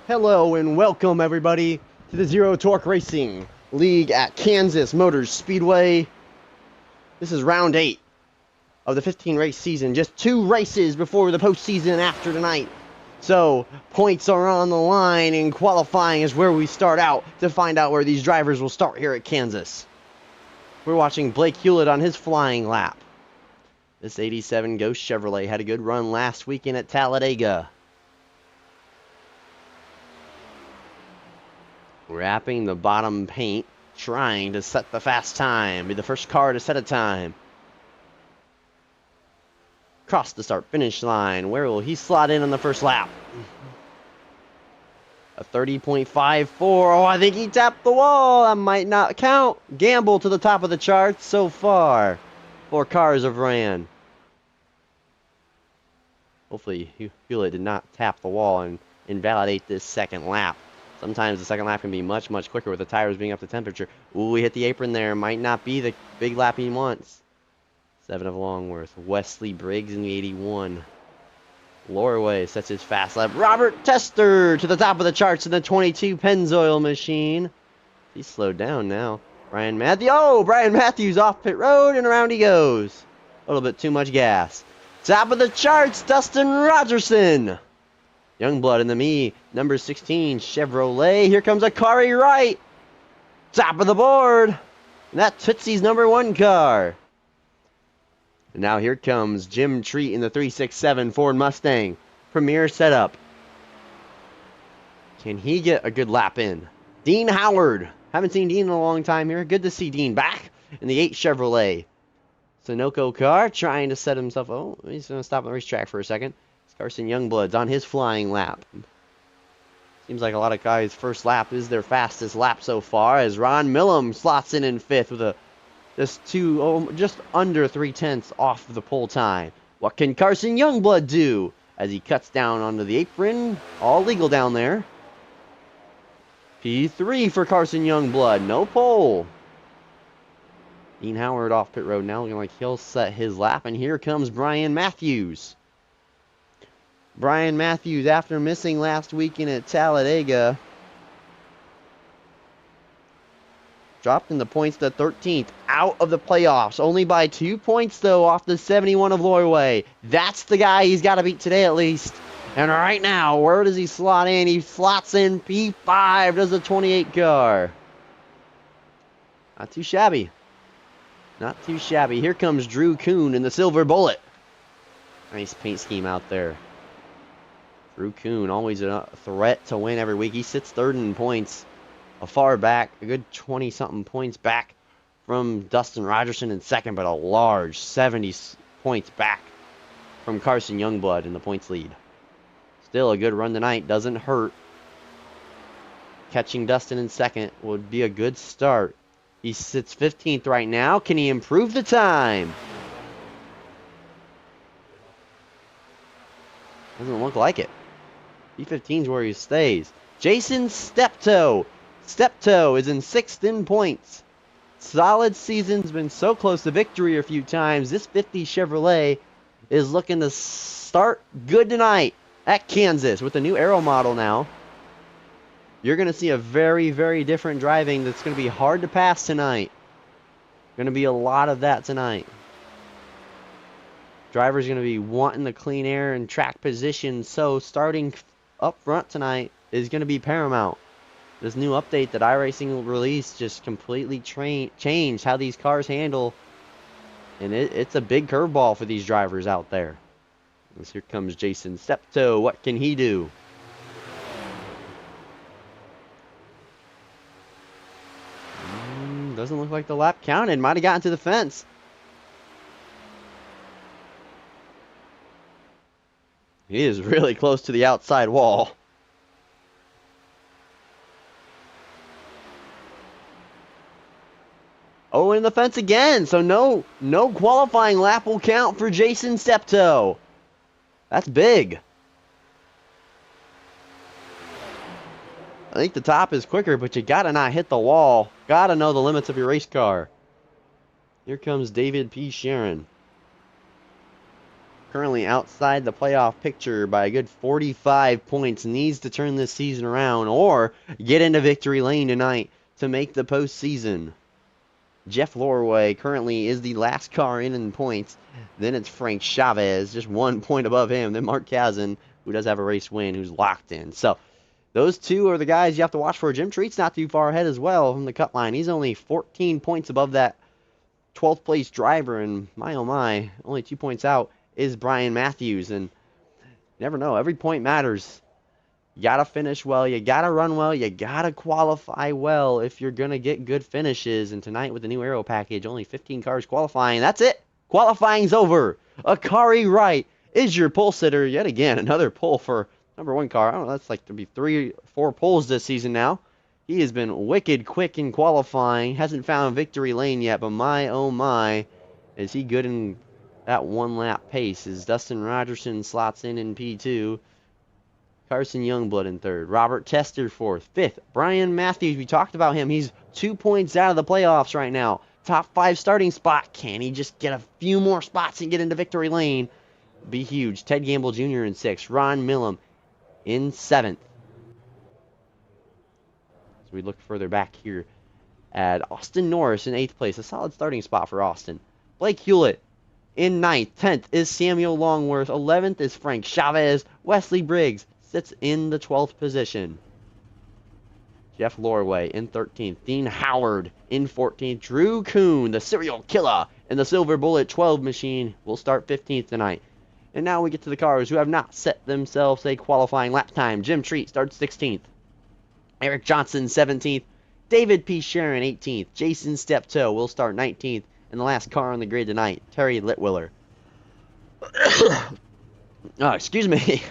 Hello and welcome everybody to the Zero Torque Racing League at Kansas Motors Speedway. This is round 8 of the 15 race season. Just 2 races before the postseason after tonight. So points are on the line, and qualifying is where we start out to find out where these drivers will start here at Kansas. We're watching Blake Hewlett on his flying lap. This 87 Ghost Chevrolet had a good run last weekend at Talladega. Wrapping the bottom paint, trying to set the fast time. Be the first car to set a time. Cross the start-finish line. Where will he slot in on the first lap? A 30.54. Oh, I think he tapped the wall. That might not count. Gamble to the top of the charts so far. 4 cars have ran. Hopefully, Hewlett did not tap the wall and invalidate this second lap. Sometimes the second lap can be much, much quicker with the tires being up to temperature. Ooh, we hit the apron there. Might not be the big lap he wants. 7 of Longworth. Wesley Briggs in the 81. Lorway sets his fast lap. Robert Tester to the top of the charts in the 22 Pennzoil machine. He's slowed down now. Brian Matthews. Oh, Brian Matthews off pit road, and around he goes. A little bit too much gas. Top of the charts, Dustin Rogerson. Youngblood in the number 16 Chevrolet. Here comes Akari Wright. Top of the board. And that's Tootsie's number 1 car. And now here comes Jim Treat in the 367 Ford Mustang. Premier setup. Can he get a good lap in? Dean Howard. Haven't seen Dean in a long time here. Good to see Dean back in the 8 Chevrolet. Sunoco car trying to set himself. Oh, he's going to stop on the racetrack for a second. Carson Youngblood's on his flying lap. Seems like a lot of guys' first lap is their fastest lap so far, as Ron Millam slots in 5th with a just under 3/10 off the pole time. What can Carson Youngblood do as he cuts down onto the apron? All legal down there. P3 for Carson Youngblood, no pole. Dean Howard off pit road now, looking like he'll set his lap, and here comes Brian Matthews. Brian Matthews, after missing last weekend at Talladega, dropped in the points to 13th, out of the playoffs. Only by 2 points, though, off the 71 of Lorway. That's the guy he's got to beat today, at least. And right now, where does he slot in? He slots in P5, does the 28 car. Not too shabby. Not too shabby. Here comes Drew Kuhn in the Silver Bullet. Nice paint scheme out there. Drew Kuhn, always a threat to win every week. He sits 3rd in points, a far back, a good 20-something points back from Dustin Rogerson in 2nd, but a large 70 points back from Carson Youngblood in the points lead. Still a good run tonight, doesn't hurt. Catching Dustin in 2nd would be a good start. He sits 15th right now. Can he improve the time? Doesn't look like it. P15 is where he stays. Jason Steptoe. Steptoe is in 6th in points. Solid season's been so close to victory a few times. This 50 Chevrolet is looking to start good tonight at Kansas with the new aero model now. You're going to see a very, very different driving that's going to be hard to pass tonight. Going to be a lot of that tonight. Driver's going to be wanting the clean air and track position, so starting up front tonight is going to be paramount. This new update that iRacing released just completely changed how these cars handle, and it's a big curveball for these drivers out there. As here comes Jason Steptoe. What can he do? Doesn't look like the lap counted. Might have gotten to the fence. He is really close to the outside wall. Oh, in the fence again. So no qualifying lap will count for Jason Steptoe. That's big. I think the top is quicker, but you gotta not hit the wall. Gotta know the limits of your race car. Here comes David P. Sharon. currently outside the playoff picture by a good 45 points, needs to turn this season around or get into victory lane tonight to make the postseason. Jeff Lorway currently is the last car in points. Then it's Frank Chavez, just 1 point above him. Then Mark Kazin, who does have a race win, who's locked in. So those two are the guys you have to watch for. Jim Treat's not too far ahead as well from the cut line. He's only 14 points above that 12th place driver, and my oh my, only 2 points out is Brian Matthews. And you never know, every point matters. You gotta finish well, you gotta run well, you gotta qualify well if you're gonna get good finishes. And tonight with the new aero package, only 15 cars qualifying. That's it. Qualifying's over. Akari Wright is your pole sitter yet again. Another pole for number 1 car. I don't know, that's like to be 3 or 4 poles this season now. He has been wicked quick in qualifying. Hasn't found victory lane yet, but my oh my, is he good in that 1 lap pace as Dustin Rogerson slots in P2. Carson Youngblood in 3rd. Robert Tester 4th. 5th, Brian Matthews. We talked about him. He's 2 points out of the playoffs right now. Top 5 starting spot. Can he just get a few more spots and get into victory lane? Be huge. Ted Gamble Jr. in 6th. Ron Millam in 7th. As we look further back here at Austin Norris in 8th place. A solid starting spot for Austin. Blake Hewlett in 9th. 10th is Samuel Longworth. 11th is Frank Chavez. Wesley Briggs sits in the 12th position. Jeff Lorway in 13th. Dean Howard in 14th. Drew Kuhn, the serial killer in the Silver Bullet 12 machine, will start 15th tonight. And now we get to the cars who have not set themselves a qualifying lap time. Jim Treat starts 16th. Eric Johnson 17th. David P. Sharon 18th. Jason Steptoe will start 19th. And the last car on the grid tonight, Terry Litwiller. Excuse me.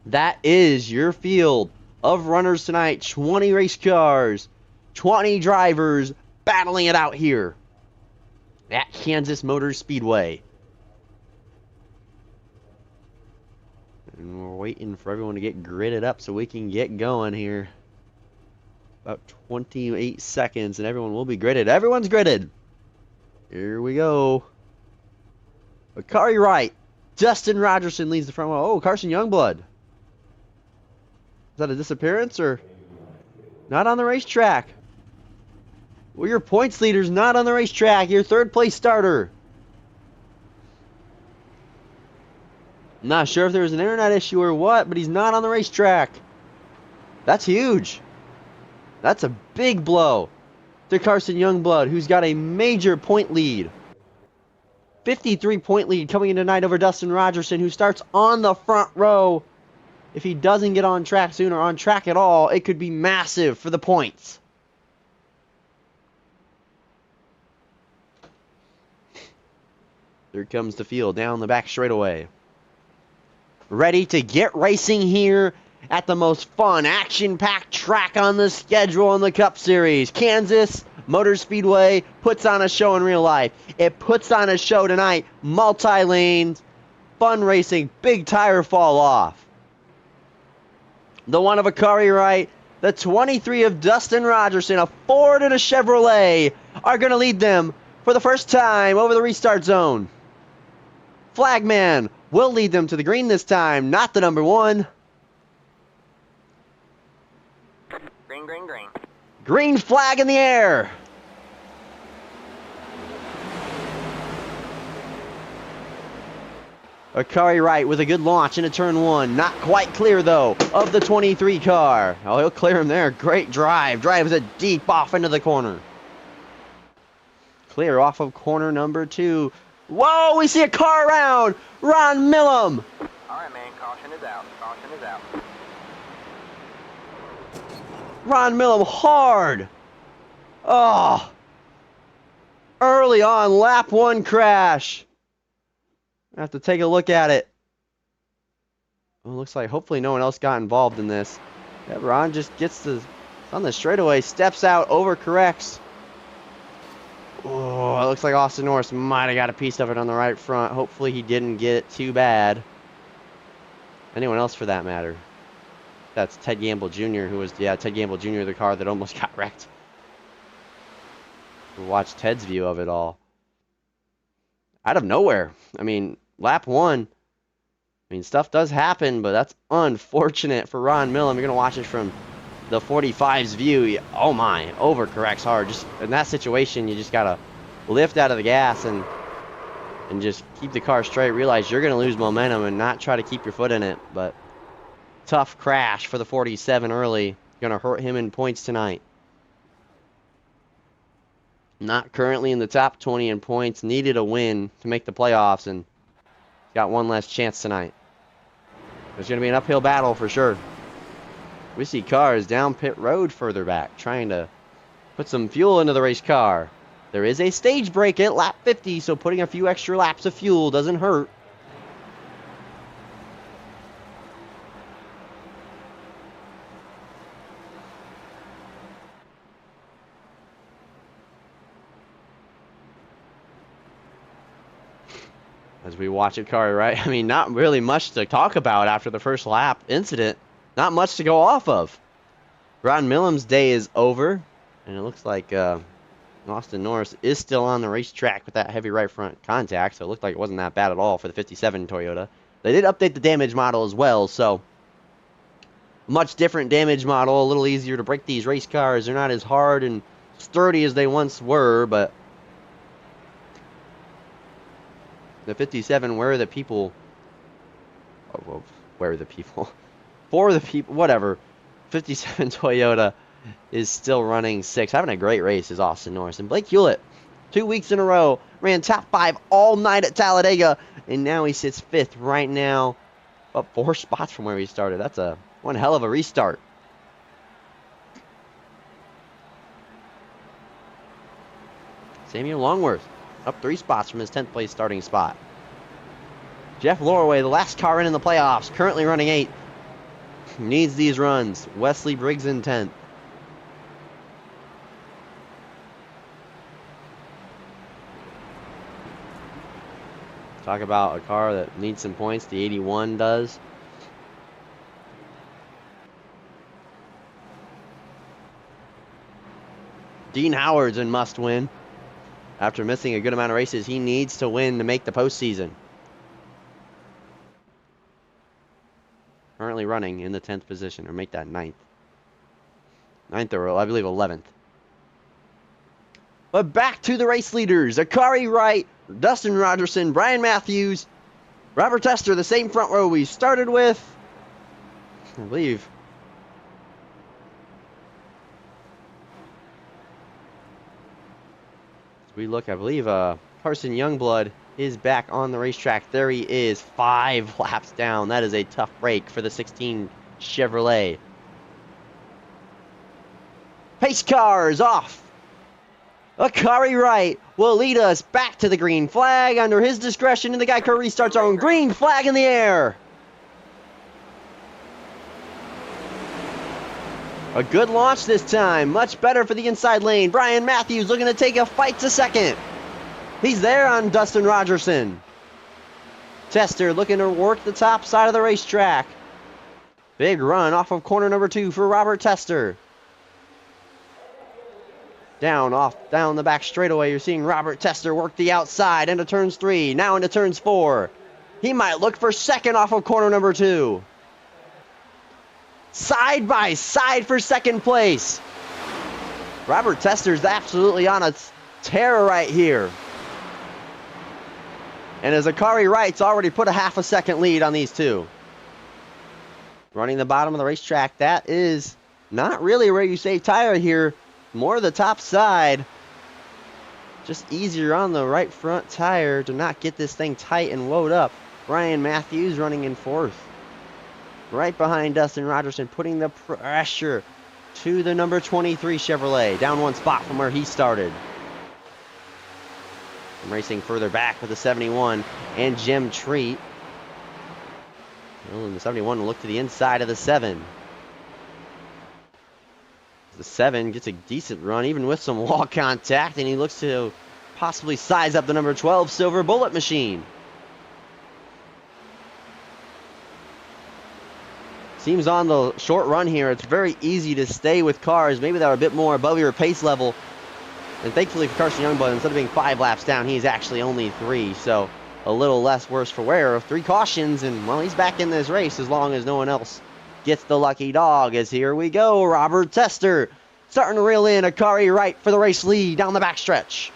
That is your field of runners tonight. 20 race cars, 20 drivers battling it out here at Kansas Motor Speedway. And we're waiting for everyone to get gridded up so we can get going here. About 28 seconds and everyone will be gridded. Everyone's gridded. Here we go. Akari Wright. Dustin Rogerson leads the front row. Oh, Carson Youngblood. Is that a disappearance or not on the racetrack? Well, your points leader's not on the racetrack. Your 3rd place starter. I'm not sure if there was an internet issue or what, but he's not on the racetrack. That's huge. That's a big blow to Carson Youngblood, who's got a major point lead. 53 point lead coming in tonight over Dustin Rogerson, who starts on the front row. If he doesn't get on track soon or on track at all, it could be massive for the points. There comes the field down the back straightaway. Ready to get racing here at the most fun, action-packed track on the schedule in the Cup Series. Kansas Motor Speedway puts on a show in real life. It puts on a show tonight. Multi-lanes, fun racing, big tire fall off. The 1 of Akari Wright, the 23 of Dustin Rogerson, a Ford and a Chevrolet are going to lead them for the first time over the restart zone. Flagman will lead them to the green this time, not the number 1. Green, green, green. Green flag in the air. Akari Wright with a good launch into turn 1. Not quite clear, though, of the 23 car. Oh, he'll clear him there. Great drive. Drives it deep off into the corner. Clear off of corner number 2. Whoa, we see a car around. Ron Millam. All right, man. Caution is out. Caution is out. Ron Millam hard. Oh. Early on, lap 1 crash. I have to take a look at it. Well, looks like hopefully no one else got involved in this. Yeah, Ron just gets on the straightaway, steps out, overcorrects. Oh, it looks like Austin Norris might have got a piece of it on the right front. Hopefully he didn't get it too bad. Anyone else for that matter. That's Ted Gamble Jr. who was, Ted Gamble Jr., the car that almost got wrecked. We'll watch Ted's view of it all. Out of nowhere. I mean, lap 1. I mean, stuff does happen, but that's unfortunate for Ron Millam. You're going to watch it from the 45's view. Oh my, overcorrects hard. Just in that situation, you just got to lift out of the gas and just keep the car straight. Realize you're going to lose momentum and not try to keep your foot in it. But tough crash for the 47 early. Going to hurt him in points tonight. Not currently in the top 20 in points. Needed a win to make the playoffs and got one less chance tonight. There's going to be an uphill battle for sure. We see cars down pit road further back trying to put some fuel into the race car. There is a stage break at lap 50, so putting a few extra laps of fuel doesn't hurt. As we watch a car, right? I mean, not really much to talk about after the first lap incident. Not much to go off of. Ron Millam's day is over, and it looks like Austin Norris is still on the racetrack with that heavy right front contact, so it looked like it wasn't that bad at all for the 57 Toyota. They did update the damage model as well, so much different damage model, a little easier to break these race cars. They're not as hard and sturdy as they once were, but the 57, where are the people? Oh, well, where are the people? For the people, whatever. 57 Toyota is still running 6th. Having a great race is Austin Norris. And Blake Hewlett, 2 weeks in a row, ran top 5 all night at Talladega, and now he sits 5th right now, up 4 spots from where he started. That's one hell of a restart. Samuel Longworth, up 3 spots from his 10th place starting spot. Jeff Lorway, the last car in the playoffs, currently running 8th. Needs these runs. Wesley Briggs in 10th. Talk about a car that needs some points. The 81 does. Dean Howard's in must win. After missing a good amount of races, he needs to win to make the postseason. Currently running in the 10th position, or make that 9th. 9th or I believe 11th. But back to the race leaders. Akari Wright, Dustin Rogerson, Brian Matthews, Robert Tester, the same front row we started with. I believe. As we look, I believe Carson Youngblood is back on the racetrack. There he is, 5 laps down. That is a tough break for the 16 Chevrolet. Pace car is off. Akari Wright will lead us back to the green flag under his discretion, and the Geico Restart Zone. Green flag in the air. A good launch this time. Much better for the inside lane. Brian Matthews looking to take a fight to second. He's there on Dustin Rogerson. Tester looking to work the top side of the racetrack. Big run off of corner number 2 for Robert Tester. Down the back straightaway, you're seeing Robert Tester work the outside into turns 3, now into turns 4. He might look for second off of corner number 2. Side by side for second place. Robert Tester's absolutely on a tear right here. And as Akari Wright's already put a half a second lead on these two. Running the bottom of the racetrack, that is not really where you save tire here. More the top side. Just easier on the right front tire to not get this thing tight and load up. Brian Matthews running in 4th. Right behind Dustin Rogerson, putting the pressure to the number 23 Chevrolet. Down 1 spot from where he started. And racing further back with the 71 and Jim Treat. Well, and the 71 will look to the inside of the 7. The 7 gets a decent run, even with some wall contact, and he looks to possibly size up the number 12 Silver Bullet Machine. Seems on the short run here, it's very easy to stay with cars, maybe that are a bit more above your pace level. And thankfully for Carson Youngblood, instead of being 5 laps down, he's actually only 3. So a little less worse for wear of 3 cautions, and, well, he's back in this race as long as no one else gets the lucky dog. As here we go, Robert Tester starting to reel in Akari Wright for the race lead down the backstretch.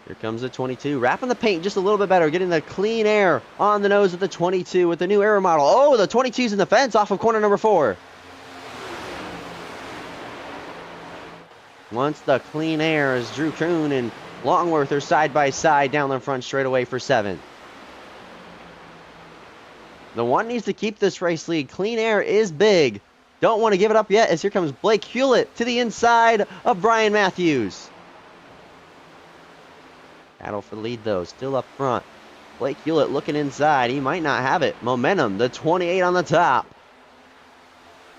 Here comes the 22, wrapping the paint just a little bit better, getting the clean air on the nose of the 22 with the new aero model. Oh, the 22's in the fence off of corner number 4. Once the clean air as Drew Kuhn and Longworth are side by side down the front straightaway for 7th. The 1 needs to keep this race lead. Clean air is big. Don't want to give it up yet as here comes Blake Hewlett to the inside of Brian Matthews. Battle for the lead, though, still up front. Blake Hewlett looking inside. He might not have it. Momentum, the 28 on the top.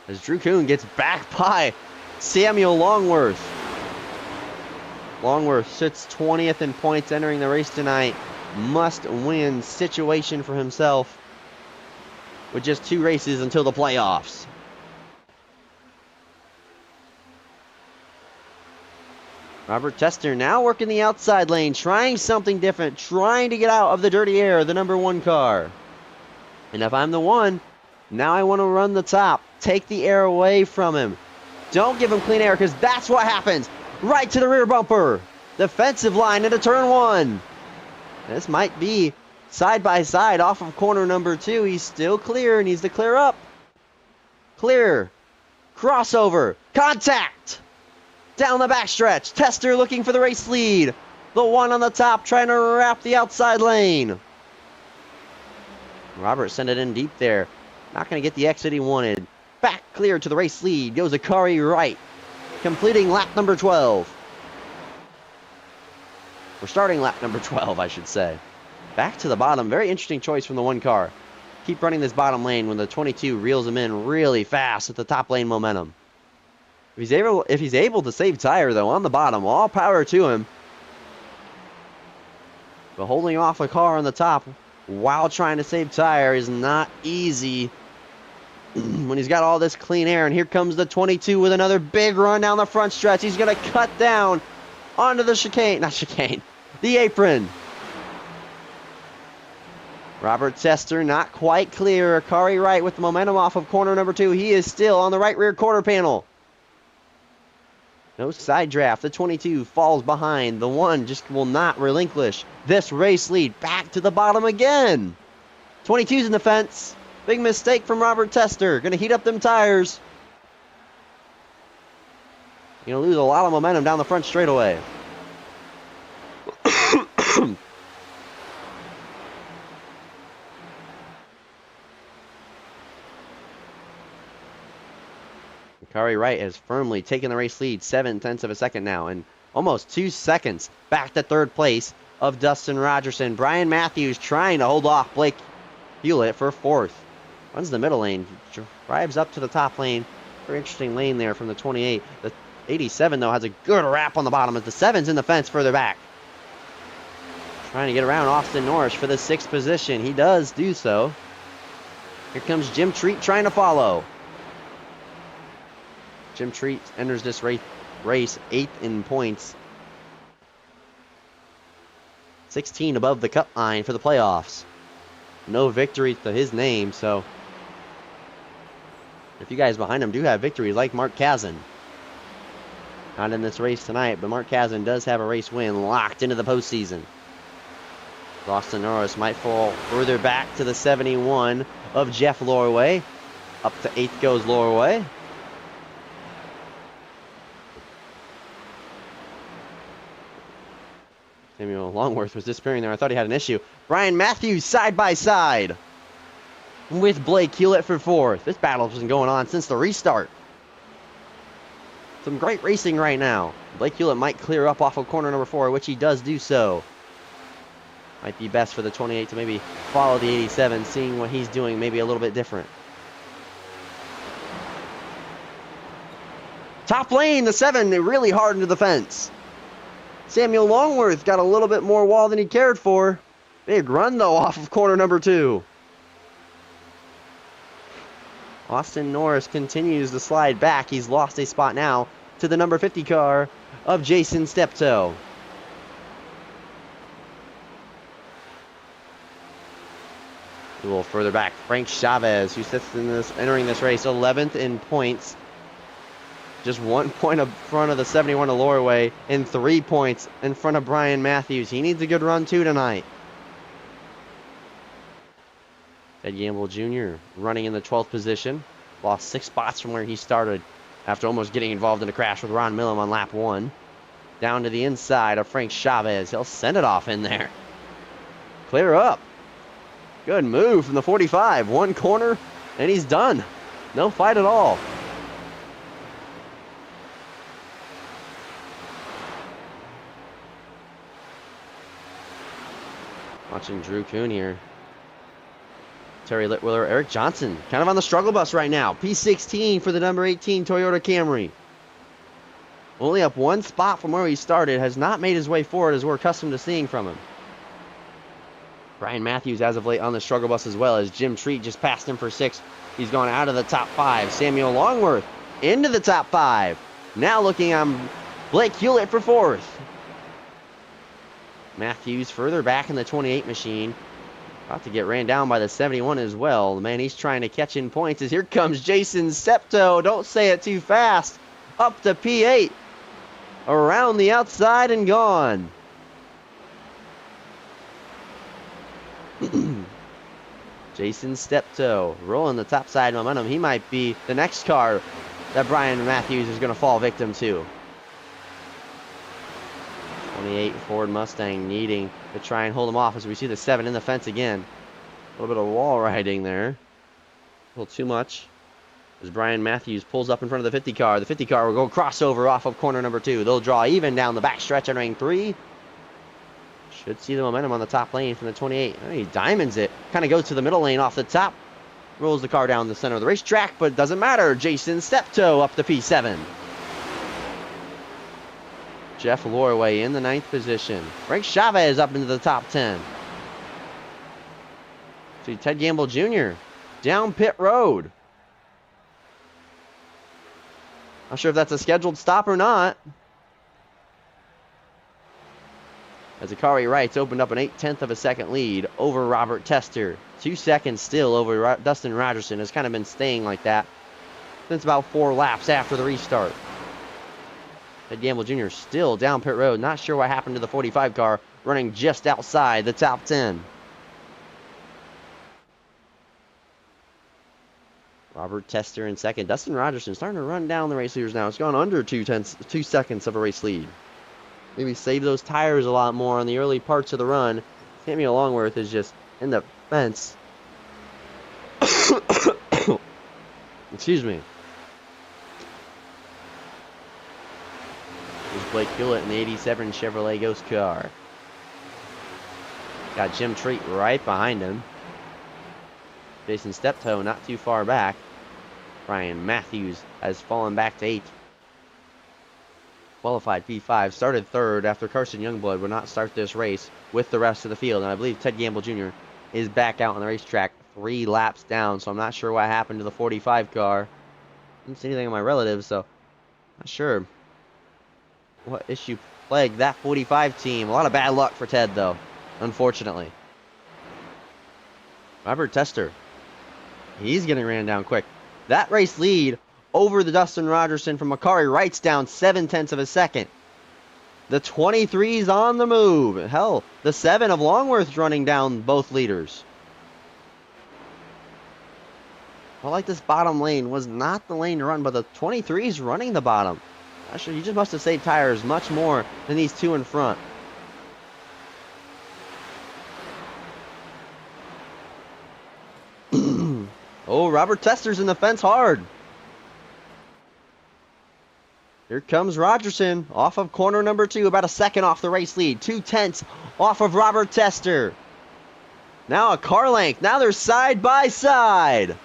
As Drew Kuhn gets back by Samuel Longworth. Longworth sits 20th in points entering the race tonight. Must-win situation for himself with just 2 races until the playoffs. Robert Tester now working the outside lane, trying something different, trying to get out of the dirty air, the number 1 car. And if I'm the 1, now I want to run the top, take the air away from him. Don't give him clean air, because that's what happens. Right to the rear bumper. Defensive line into turn 1. This might be side by side off of corner number 2. He's still clear, needs to clear up. Clear. Crossover. Contact. Down the backstretch. Tester looking for the race lead. The 1 on the top trying to wrap the outside lane. Robert sent it in deep there. Not going to get the exit he wanted. Back clear to the race lead goes Akari Wright, completing lap number 12. We're starting lap number 12, I should say. Back to the bottom. Very interesting choice from the 1 car. Keep running this bottom lane when the 22 reels him in really fast with the top lane momentum. If he's able to save tire, though, on the bottom, all power to him. But holding off a car on the top while trying to save tire is not easy when he's got all this clean air. And here comes the 22 with another big run down the front stretch. He's going to cut down onto the the apron. Robert Tester not quite clear. Akari Wright with the momentum off of corner number 2. He is still on the right rear quarter panel. No side draft. The 22 falls behind. The 1 just will not relinquish this race lead. Back to the bottom again. 22's in the fence. Big mistake from Robert Tester. Going to heat up them tires. Going to lose a lot of momentum down the front straightaway. Akari Wright has firmly taken the race lead, 0.7 of a second now, and almost 2 seconds back to 3rd place of Dustin Rogerson. Brian Matthews trying to hold off Blake Hewlett for 4th. Runs the middle lane, drives up to the top lane. Very interesting lane there from the 28. The 87, though, has a good wrap on the bottom as the 7's in the fence further back. Trying to get around Austin Norris for the 6th position. He does do so. Here comes Jim Treat trying to follow. Jim Treat enters this race 8th in points. 16 above the cut line for the playoffs. No victory to his name, so if you guys behind him do have victories like Mark Kazan. Not in this race tonight, but Mark Kazan does have a race win locked into the postseason. Austin Norris might fall further back to the 71 of Jeff Lorway. Up to 8th goes Lorway. Samuel Longworth was disappearing there. I thought he had an issue. Brian Matthews side by side with Blake Hewlett for 4th. This battle has been going on since the restart. Some great racing right now. Blake Hewlett might clear up off of corner number 4, which he does do so. Might be best for the 28 to maybe follow the 87, seeing what he's doing maybe a little bit different. Top lane, the 7, really hard into the fence. Samuel Longworth got a little bit more wall than he cared for. Big run, though, off of corner number 2. Austin Norris continues to slide back. He's lost a spot now to the number 50 car of Jason Steptoe. A little further back, Frank Chavez, who sits in this, entering this race 11th in points. Just 1 point in front of the 71 of Lorway and 3 points in front of Brian Matthews. He needs a good run too tonight. Ted Gamble Jr. running in the 12th position. Lost 6 spots from where he started after almost getting involved in a crash with Ron Millam on lap 1. Down to the inside of Frank Chavez. He'll send it off in there. Clear up. Good move from the 45. 1 corner, and he's done. No fight at all. Watching Drew Kuhn here. Terry Litwiller, Eric Johnson, kind of on the struggle bus right now. P16 for the number 18 Toyota Camry. Only up 1 spot from where he started, has not made his way forward as we're accustomed to seeing from him. Brian Matthews as of late on the struggle bus as well, as Jim Treat just passed him for 6. He's gone out of the top 5. Samuel Longworth into the top 5. Now looking on Blake Hewlett for 4th. Matthews further back in the 28 machine. About to get ran down by the 71 as well. The man he's trying to catch in points is here comes Jason Steptoe. Don't say it too fast. Up to P8. Around the outside and gone. Jason Steptoe rolling the top side momentum. He might be the next car that Brian Matthews is going to fall victim to. 28 Ford Mustang needing to try and hold him off as we see the 7 in the fence again. A little bit of wall riding there. A little too much. As Brian Matthews pulls up in front of the 50 car. The 50 car will go crossover off of corner number 2. They'll draw even down the back stretch entering 3. Should see the momentum on the top lane from the 28. He diamonds it. Kind of goes to the middle lane off the top. Rolls the car down the center of the racetrack, but it doesn't matter. Jason Steptoe up to P7. Jeff Lorway in the 9th position. Frank Chavez up into the top 10. See Ted Gamble Jr. down pit road. Not sure if that's a scheduled stop or not. As Akari Wrights opened up an 0.8 of a second lead over Robert Tester. 2 seconds still over Dustin Rogerson. Has kind of been staying like that since about 4 laps after the restart. Ted Gamble Jr. still down pit road. Not sure what happened to the 45 car, running just outside the top 10. Robert Tester in second. Dustin Rogerson starting to run down the race leaders now. It's gone under 2 seconds of a race lead. Maybe save those tires a lot more on the early parts of the run. Samuel Longworth is just in the fence. Excuse me. There's Blake Hewlett in the 87 Chevrolet Ghost car. Got Jim Treat right behind him. Jason Steptoe not too far back. Brian Matthews has fallen back to 8. Qualified P5, started 3rd after Carson Youngblood would not start this race with the rest of the field. And I believe Ted Gamble Jr. is back out on the racetrack 3 laps down, so I'm not sure what happened to the 45 car. Didn't see anything on my relatives, so not sure what issue plagued that 45 team. A lot of bad luck for Ted, though, unfortunately. Robert Tester, he's getting ran down quick. That race lead over the Dustin Rogerson from Akari Wrights down 0.7 of a second. The 23's on the move. Hell, the 7 of Longworth's running down both leaders. I like this bottom lane. Was not the lane to run, but the 23's running the bottom. Actually, he just must have saved tires much more than these 2 in front. Oh, Robert Tester's in the fence hard. Here comes Rogerson off of corner number 2, about a second off the race lead. 0.2 off of Robert Tester. Now a car length. Now they're side by side.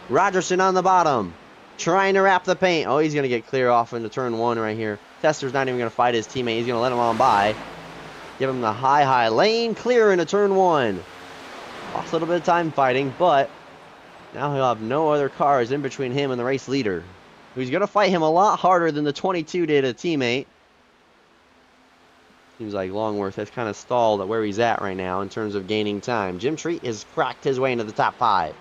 Rogerson on the bottom, trying to wrap the paint. Oh, he's going to get clear off into turn 1 right here. Tester's not even going to fight his teammate. He's going to let him on by. Give him the high lane, clear into turn 1. Lost a little bit of time fighting, but now he'll have no other cars in between him and the race leader, who's going to fight him a lot harder than the 22 did a teammate. Seems like Longworth has kind of stalled at where he's at right now in terms of gaining time. Jim Treat has cracked his way into the top 5.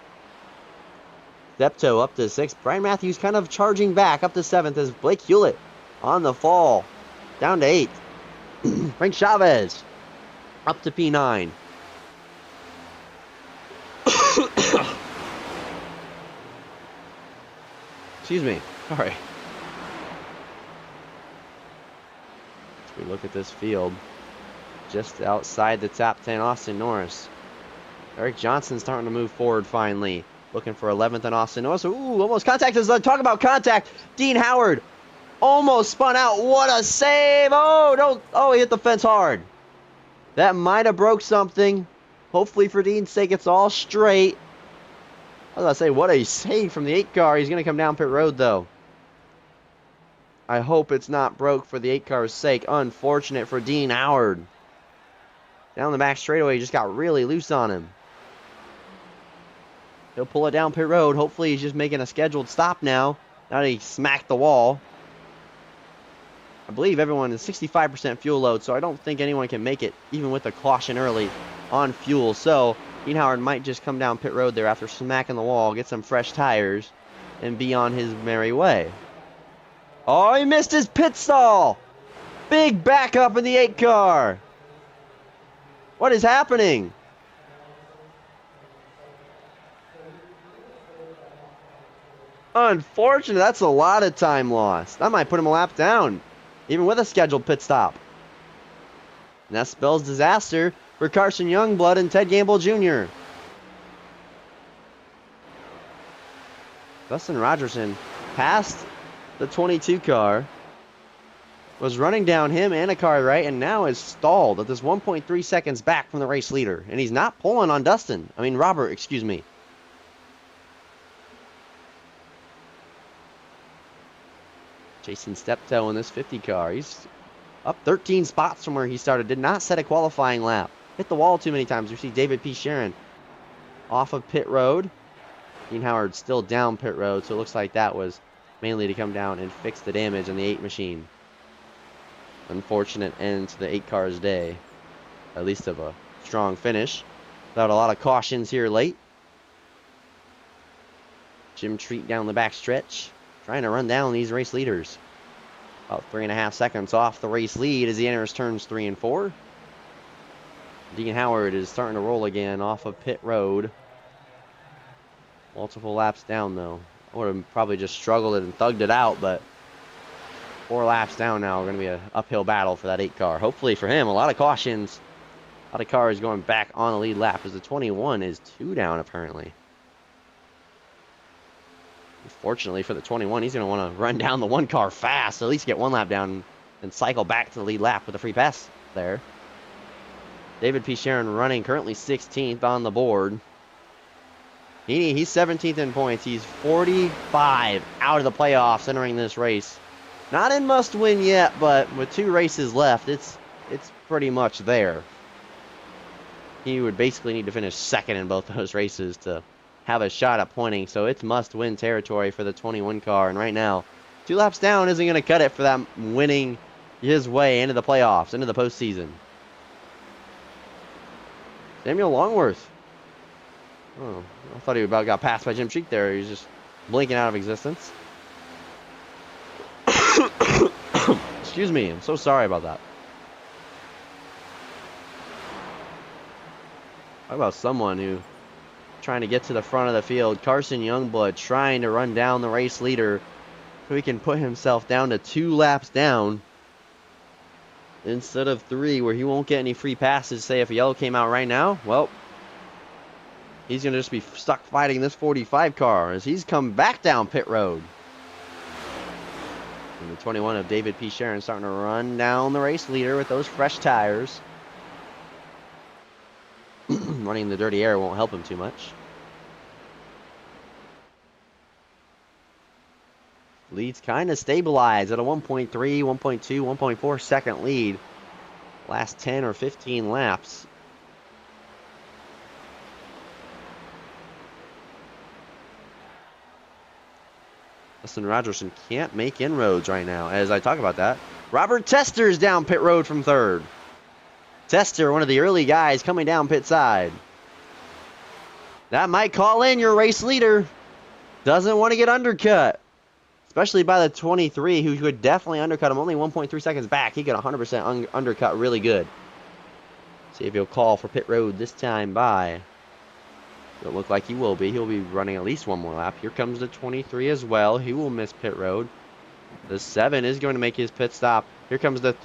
Steptoe up to 6th. Brian Matthews kind of charging back up to 7th as Blake Hewlett on the fall. Down to 8th. Frank Chavez up to P9. Excuse me. Sorry. As we look at this field, just outside the top 10, Austin Norris. Eric Johnson starting to move forward finally. Looking for 11th and Austin Norris. Ooh, almost contact. Talk about contact. Dean Howard almost spun out. What a save. Oh, don't. Oh, he hit the fence hard. That might have broke something. Hopefully for Dean's sake, it's all straight. I was about to say, what a save from the 8 car. He's going to come down pit road, though. I hope it's not broke for the 8 car's sake. Unfortunate for Dean Howard. Down the back straightaway, he just got really loose on him. He'll pull it down pit road. Hopefully he's just making a scheduled stop now. Now that he smacked the wall. I believe everyone is 65% fuel load, so I don't think anyone can make it, even with a caution early on fuel. So Dean Howard might just come down pit road there after smacking the wall, get some fresh tires, and be on his merry way. Oh, he missed his pit stall. Big backup in the 8 car. What is happening? Unfortunate. That's a lot of time lost. That might put him a lap down, even with a scheduled pit stop. And that spells disaster for Carson Youngblood and Ted Gamble Jr. Dustin Rogerson passed the 22 car, was running down him and a car right, and now is stalled at this 1.3 seconds back from the race leader. And he's not pulling on Robert, excuse me. Jason Steptoe in this 50 car. He's up 13 spots from where he started. Did not set a qualifying lap. Hit the wall too many times. We see David P. Sharon off of pit road. Dean Howard still down pit road, so it looks like that was mainly to come down and fix the damage on the 8 machine. Unfortunate end to the 8 car's day. At least of a strong finish. Without a lot of cautions here late. Jim Treat down the back stretch, trying to run down these race leaders. About 3.5 seconds off the race lead as he enters turns 3 and 4. Dean Howard is starting to roll again off of pit road. Multiple laps down, though. I would have probably just struggled it and thugged it out, but 4 laps down now. Going to be an uphill battle for that 8 car. Hopefully for him, a lot of cautions. A lot of cars going back on the lead lap as the 21 is 2 down, apparently. Fortunately for the 21, he's going to want to run down the 1 car fast, at least get 1 lap down and cycle back to the lead lap with a free pass there. David P. Sharon running currently 16th on the board. He's 17th in points. He's 45 out of the playoffs entering this race. Not in must win yet, but with 2 races left, it's pretty much there. He would basically need to finish 2nd in both those races to have a shot at pointing, so it's must-win territory for the 21 car, and right now, 2 laps down isn't going to cut it for that winning his way into the playoffs, into the postseason. Samuel Longworth. Oh, I thought he about got passed by Jim Treat there. He's just blinking out of existence. Excuse me, I'm so sorry about that. How about someone who trying to get to the front of the field? Carson Youngblood trying to run down the race leader so he can put himself down to 2 laps down instead of 3, where he won't get any free passes. Say if a yellow came out right now, well, he's going to just be stuck fighting this 45 car as he's come back down pit road. And the 21 of David P. Sharon starting to run down the race leader with those fresh tires. Running the dirty air won't help him too much. Leads kind of stabilized at a 1.3, 1.2, 1.4 second lead. Last 10 or 15 laps. Dustin Rogerson can't make inroads right now as I talk about that. Robert Tester's down pit road from 3rd. Tester, one of the early guys coming down pit side. That might call in your race leader. Doesn't want to get undercut. Especially by the 23, who could definitely undercut him. Only 1.3 seconds back. He could 100% undercut really good. See if he'll call for pit road this time by. Don't look like he will be. He'll be running at least one more lap. Here comes the 23 as well. He will miss pit road. The 7 is going to make his pit stop. Here comes the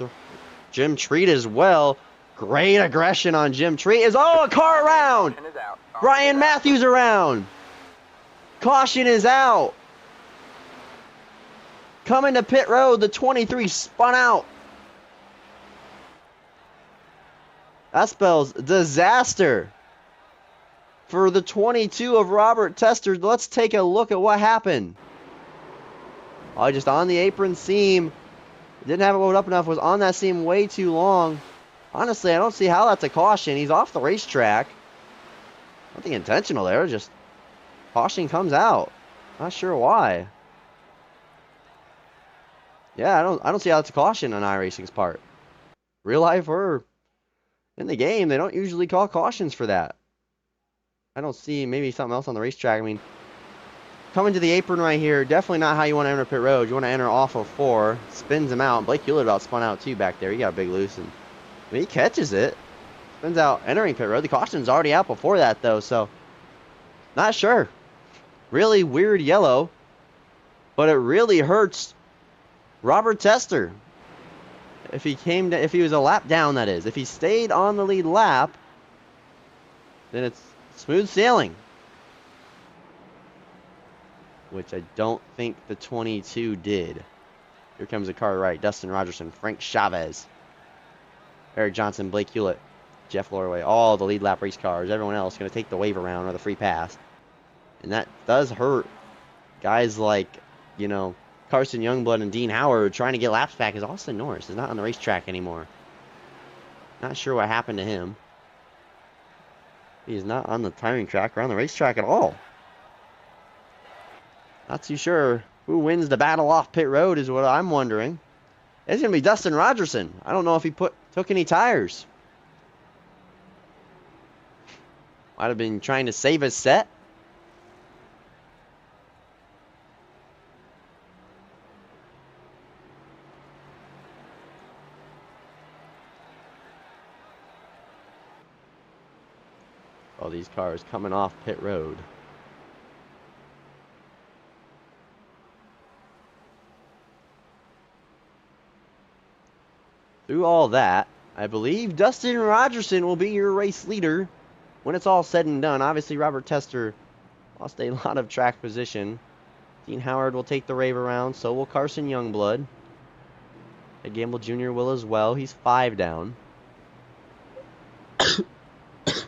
Jim Treat as well. Great aggression on Jim Treat. A car around. Ryan Matthews around. Caution is out. Coming to pit road, the 23 spun out. That spells disaster for the 22 of Robert Tester. Let's take a look at what happened. Oh, just on the apron seam. Didn't have it loaded up enough. Was on that seam way too long. Honestly, I don't see how that's a caution. He's off the racetrack. Nothing intentional there. Just caution comes out. Not sure why. Yeah, I don't see how that's a caution on iRacing's part. Real life or in the game, they don't usually call cautions for that. I don't see maybe something else on the racetrack. I mean, coming to the apron right here, definitely not how you want to enter pit road. You want to enter off of 4, spins him out. Blake Hewlett about spun out too back there. He got a big loose, and I mean, he catches it. Spins out entering pit road. The caution's already out before that though, so not sure. Really weird yellow, but it really hurts Robert Tester. If he was a lap down, that is. If he stayed on the lead lap, then it's smooth sailing. Which I don't think the 22 did. Here comes the car right. Dustin Rogerson, Frank Chavez, Eric Johnson, Blake Hewlett, Jeff Lorway. All the lead lap race cars. Everyone else going to take the wave around or the free pass. And that does hurt guys like, you know, Carson Youngblood and Dean Howard trying to get laps back, as Austin Norris is not on the racetrack anymore. Not sure what happened to him. He's not on the timing track or on the racetrack at all. Not too sure who wins the battle off pit road is what I'm wondering. It's going to be Dustin Rogerson. I don't know if he took any tires. Might have been trying to save his set. All these cars coming off pit road. Through all that, I believe Dustin Rogerson will be your race leader when it's all said and done. Obviously, Robert Tester lost a lot of track position. Dean Howard will take the rave around, so will Carson Youngblood. Ed Gamble Jr. will as well. He's 5 down.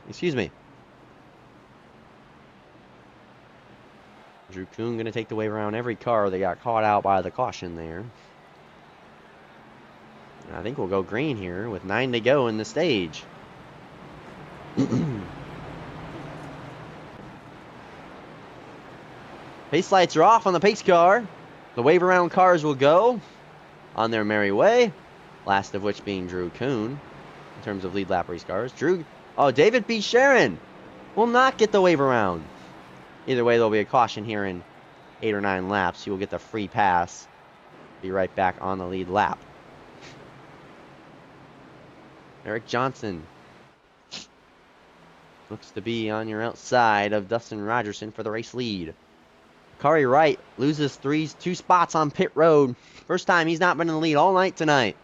Excuse me. Drew Kuhn going to take the wave around every car that got caught out by the caution there. I think we'll go green here with 9 to go in the stage. Pace lights are off on the pace car. The wave around cars will go on their merry way. Last of which being Drew Kuhn in terms of lead lap race cars. David B. Sharon will not get the wave around. Either way, there'll be a caution here in 8 or 9 laps. He will get the free pass. Be right back on the lead lap. Eric Johnson looks to be on your outside of Dustin Rogerson for the race lead. Kari Wright loses 2 spots on pit road. First time he's not been in the lead all night tonight.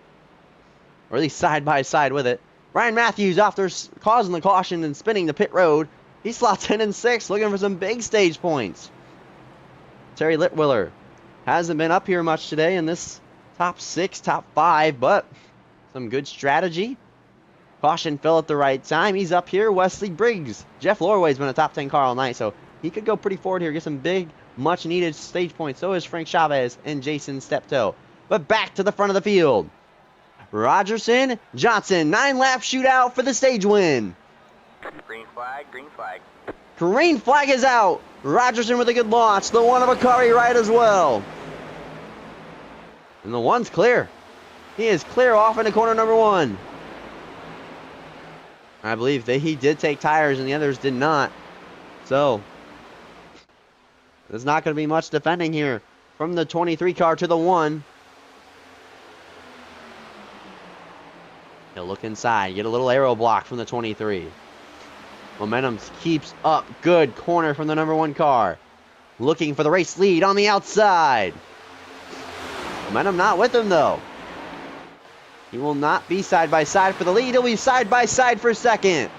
Or at least side by side with it. Ryan Matthews, after causing the caution and spinning the pit road, he slots in 6th, looking for some big stage points. Terry Litwiller hasn't been up here much today in this top 6, top 5, but some good strategy. Caution fell at the right time. He's up here. Wesley Briggs. Jeff Lorway's been a top 10 car all night, so he could go pretty forward here, get some big, much-needed stage points. So is Frank Chavez and Jason Steptoe. But back to the front of the field. Rogerson, Johnson, 9-lap shootout for the stage win. Green flag, green flag. Green flag is out. Rogerson with a good launch. The one of Akari right as well. And the one's clear. He is clear off into corner number 1. I believe he did take tires and the others did not. So, there's not going to be much defending here from the 23 car to the 1. He'll look inside, get a little aero block from the 23. Momentum keeps up. Good corner from the number 1 car. Looking for the race lead on the outside. Momentum not with him, though. He will not be side by side for the lead. He'll be side by side for second.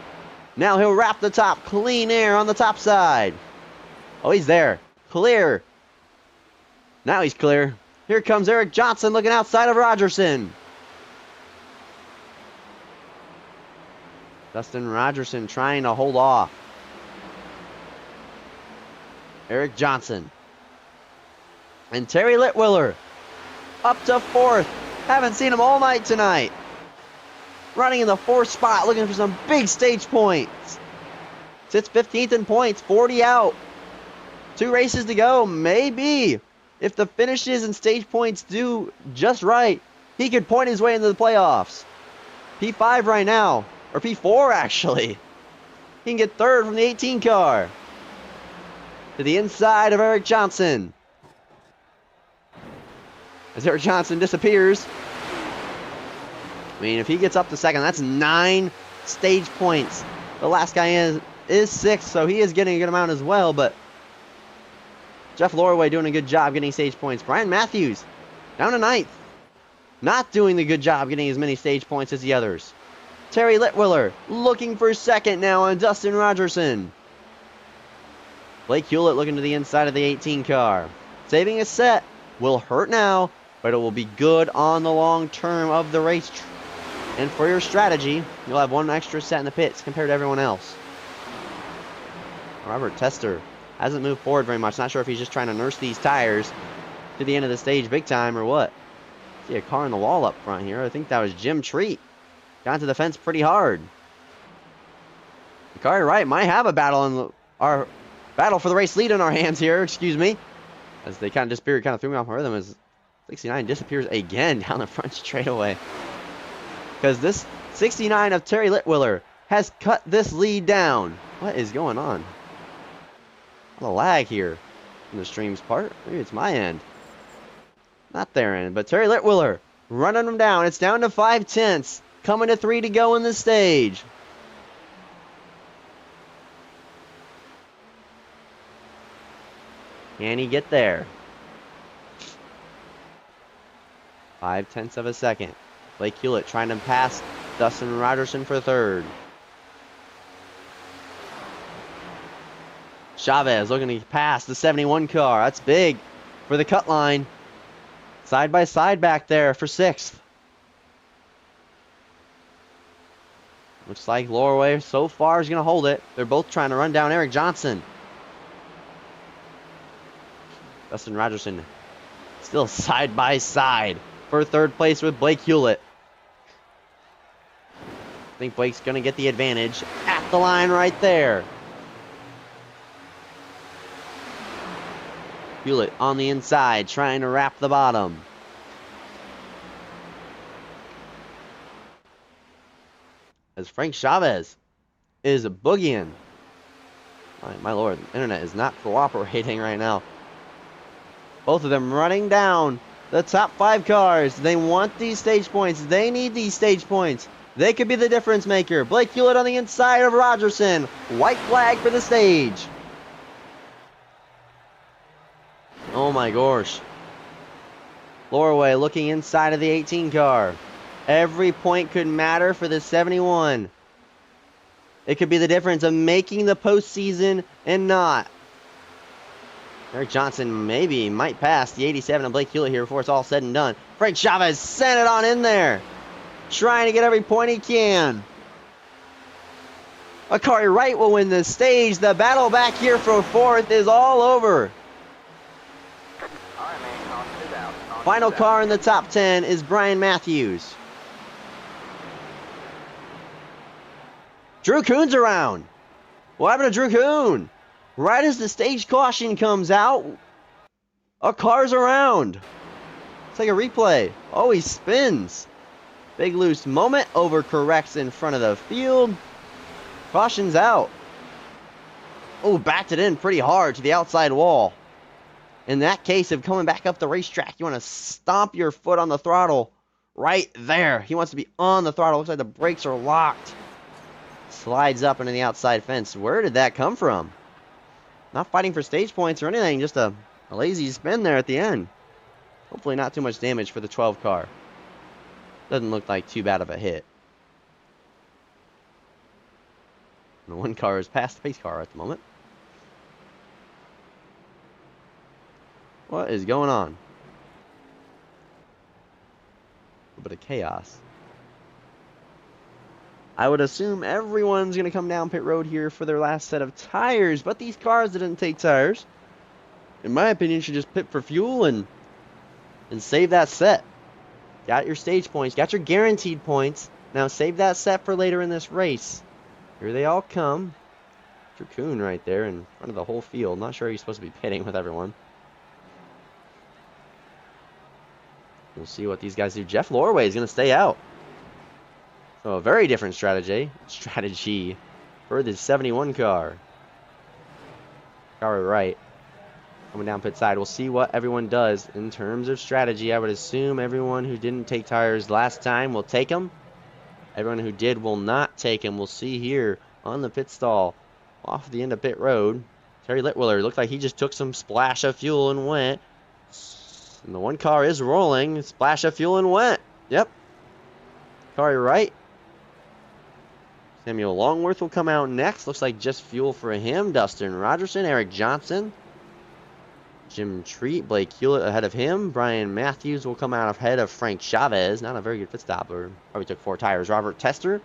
Now he'll wrap the top. Clean air on the top side. Oh, he's there. Clear. Now he's clear. Here comes Eric Johnson looking outside of Rogerson. Dustin Rogerson trying to hold off Eric Johnson. And Terry Litwiller up to 4th. Haven't seen him all night tonight. Running in the 4th spot, looking for some big stage points. Sits 15th in points, 40 out. 2 races to go. Maybe, if the finishes and stage points do just right, he could point his way into the playoffs. P5 right now. Or P4, actually. He can get 3rd from the 18 car. To the inside of Eric Johnson. As Eric Johnson disappears. I mean, if he gets up to 2nd, that's 9 stage points. The last guy is 6th, so he is getting a good amount as well. But Jeff Lorway doing a good job getting stage points. Brian Matthews down to 9th. Not doing the good job getting as many stage points as the others. Terry Litwiller looking for 2nd now on Dustin Rogerson. Blake Hewlett looking to the inside of the 18 car. Saving a set will hurt now, but it will be good on the long term of the race. And for your strategy, you'll have 1 extra set in the pits compared to everyone else. Robert Tester hasn't moved forward very much. Not sure if he's just trying to nurse these tires to the end of the stage big time or what. See a car in the wall up front here. I think that was Jim Treat. Got to the fence pretty hard. The car right might have a battle in our battle for the race lead in our hands here. Excuse me, as they kind of disappeared, kind of threw me off my rhythm. As 69 disappears again down the front straightaway, because this 69 of Terry Litwiller has cut this lead down. What is going on? A lag here in the stream's part. Maybe it's my end. Not their end, but Terry Litwiller running them down. It's down to 5/10. Coming to 3 to go in the stage. Can he get there? 5/10 of a second. Blake Hewlett trying to pass Dustin Rogerson for 3rd. Chavez looking to pass the 71 car. That's big for the cut line. Side by side back there for 6th. Looks like Lorway so far is going to hold it. They're both trying to run down Eric Johnson. Dustin Rogerson still side by side for 3rd place with Blake Hewlett. I think Blake's going to get the advantage at the line right there. Hewlett on the inside trying to wrap the bottom. As Frank Chavez is boogieing. My lord, the internet is not cooperating right now. Both of them running down the top 5 cars. They want these stage points. They need these stage points. They could be the difference maker. Blake Hewlett on the inside of Rogerson. White flag for the stage. Oh my gosh. Lorway looking inside of the 18 car. Every point could matter for the 71. It could be the difference of making the postseason and not. Eric Johnson might pass the 87 of Blake Hewlett here before it's all said and done. Frank Chavez sent it on in there. Trying to get every point he can. Akari Wright will win the stage. The battle back here for 4th is all over. Final car in the top 10 is Brian Matthews. Drew Kuhn's around. What happened to Drew Kuhn? Right as the stage caution comes out, a car's around. Let's take a replay. Oh, he spins. Big loose moment, overcorrects in front of the field. Caution's out. Oh, backed it in pretty hard to the outside wall. In that case of coming back up the racetrack, you want to stomp your foot on the throttle right there. He wants to be on the throttle. Looks like the brakes are locked. Slides up into the outside fence. Where did that come from? Not fighting for stage points or anything. Just a lazy spin there at the end. Hopefully not too much damage for the 12 car. Doesn't look like too bad of a hit. The 1 car is past the pace car at the moment. What is going on? A little bit of chaos. I would assume everyone's going to come down pit road here for their last set of tires, but these cars didn't take tires. In my opinion, should just pit for fuel and save that set. Got your stage points, got your guaranteed points. Now save that set for later in this race. Here they all come. Dracoon right there in front of the whole field. Not sure he's supposed to be pitting with everyone. We'll see what these guys do. Jeff Lorway is going to stay out. So a very different strategy for the 71 car. Car right. Coming down pit side. We'll see what everyone does in terms of strategy. I would assume everyone who didn't take tires last time will take them. Everyone who did will not take them. We'll see here on the pit stall off the end of pit road. Terry Litwiller looked like he just took some splash of fuel and went. And the 1 car is rolling. Splash of fuel and went. Yep. Car right. Samuel Longworth will come out next. Looks like just fuel for him. Dustin Rogerson, Eric Johnson, Jim Treat, Blake Hewlett ahead of him. Brian Matthews will come out ahead of Frank Chavez. Not a very good pit stop. Probably took 4 tires. Robert Tester.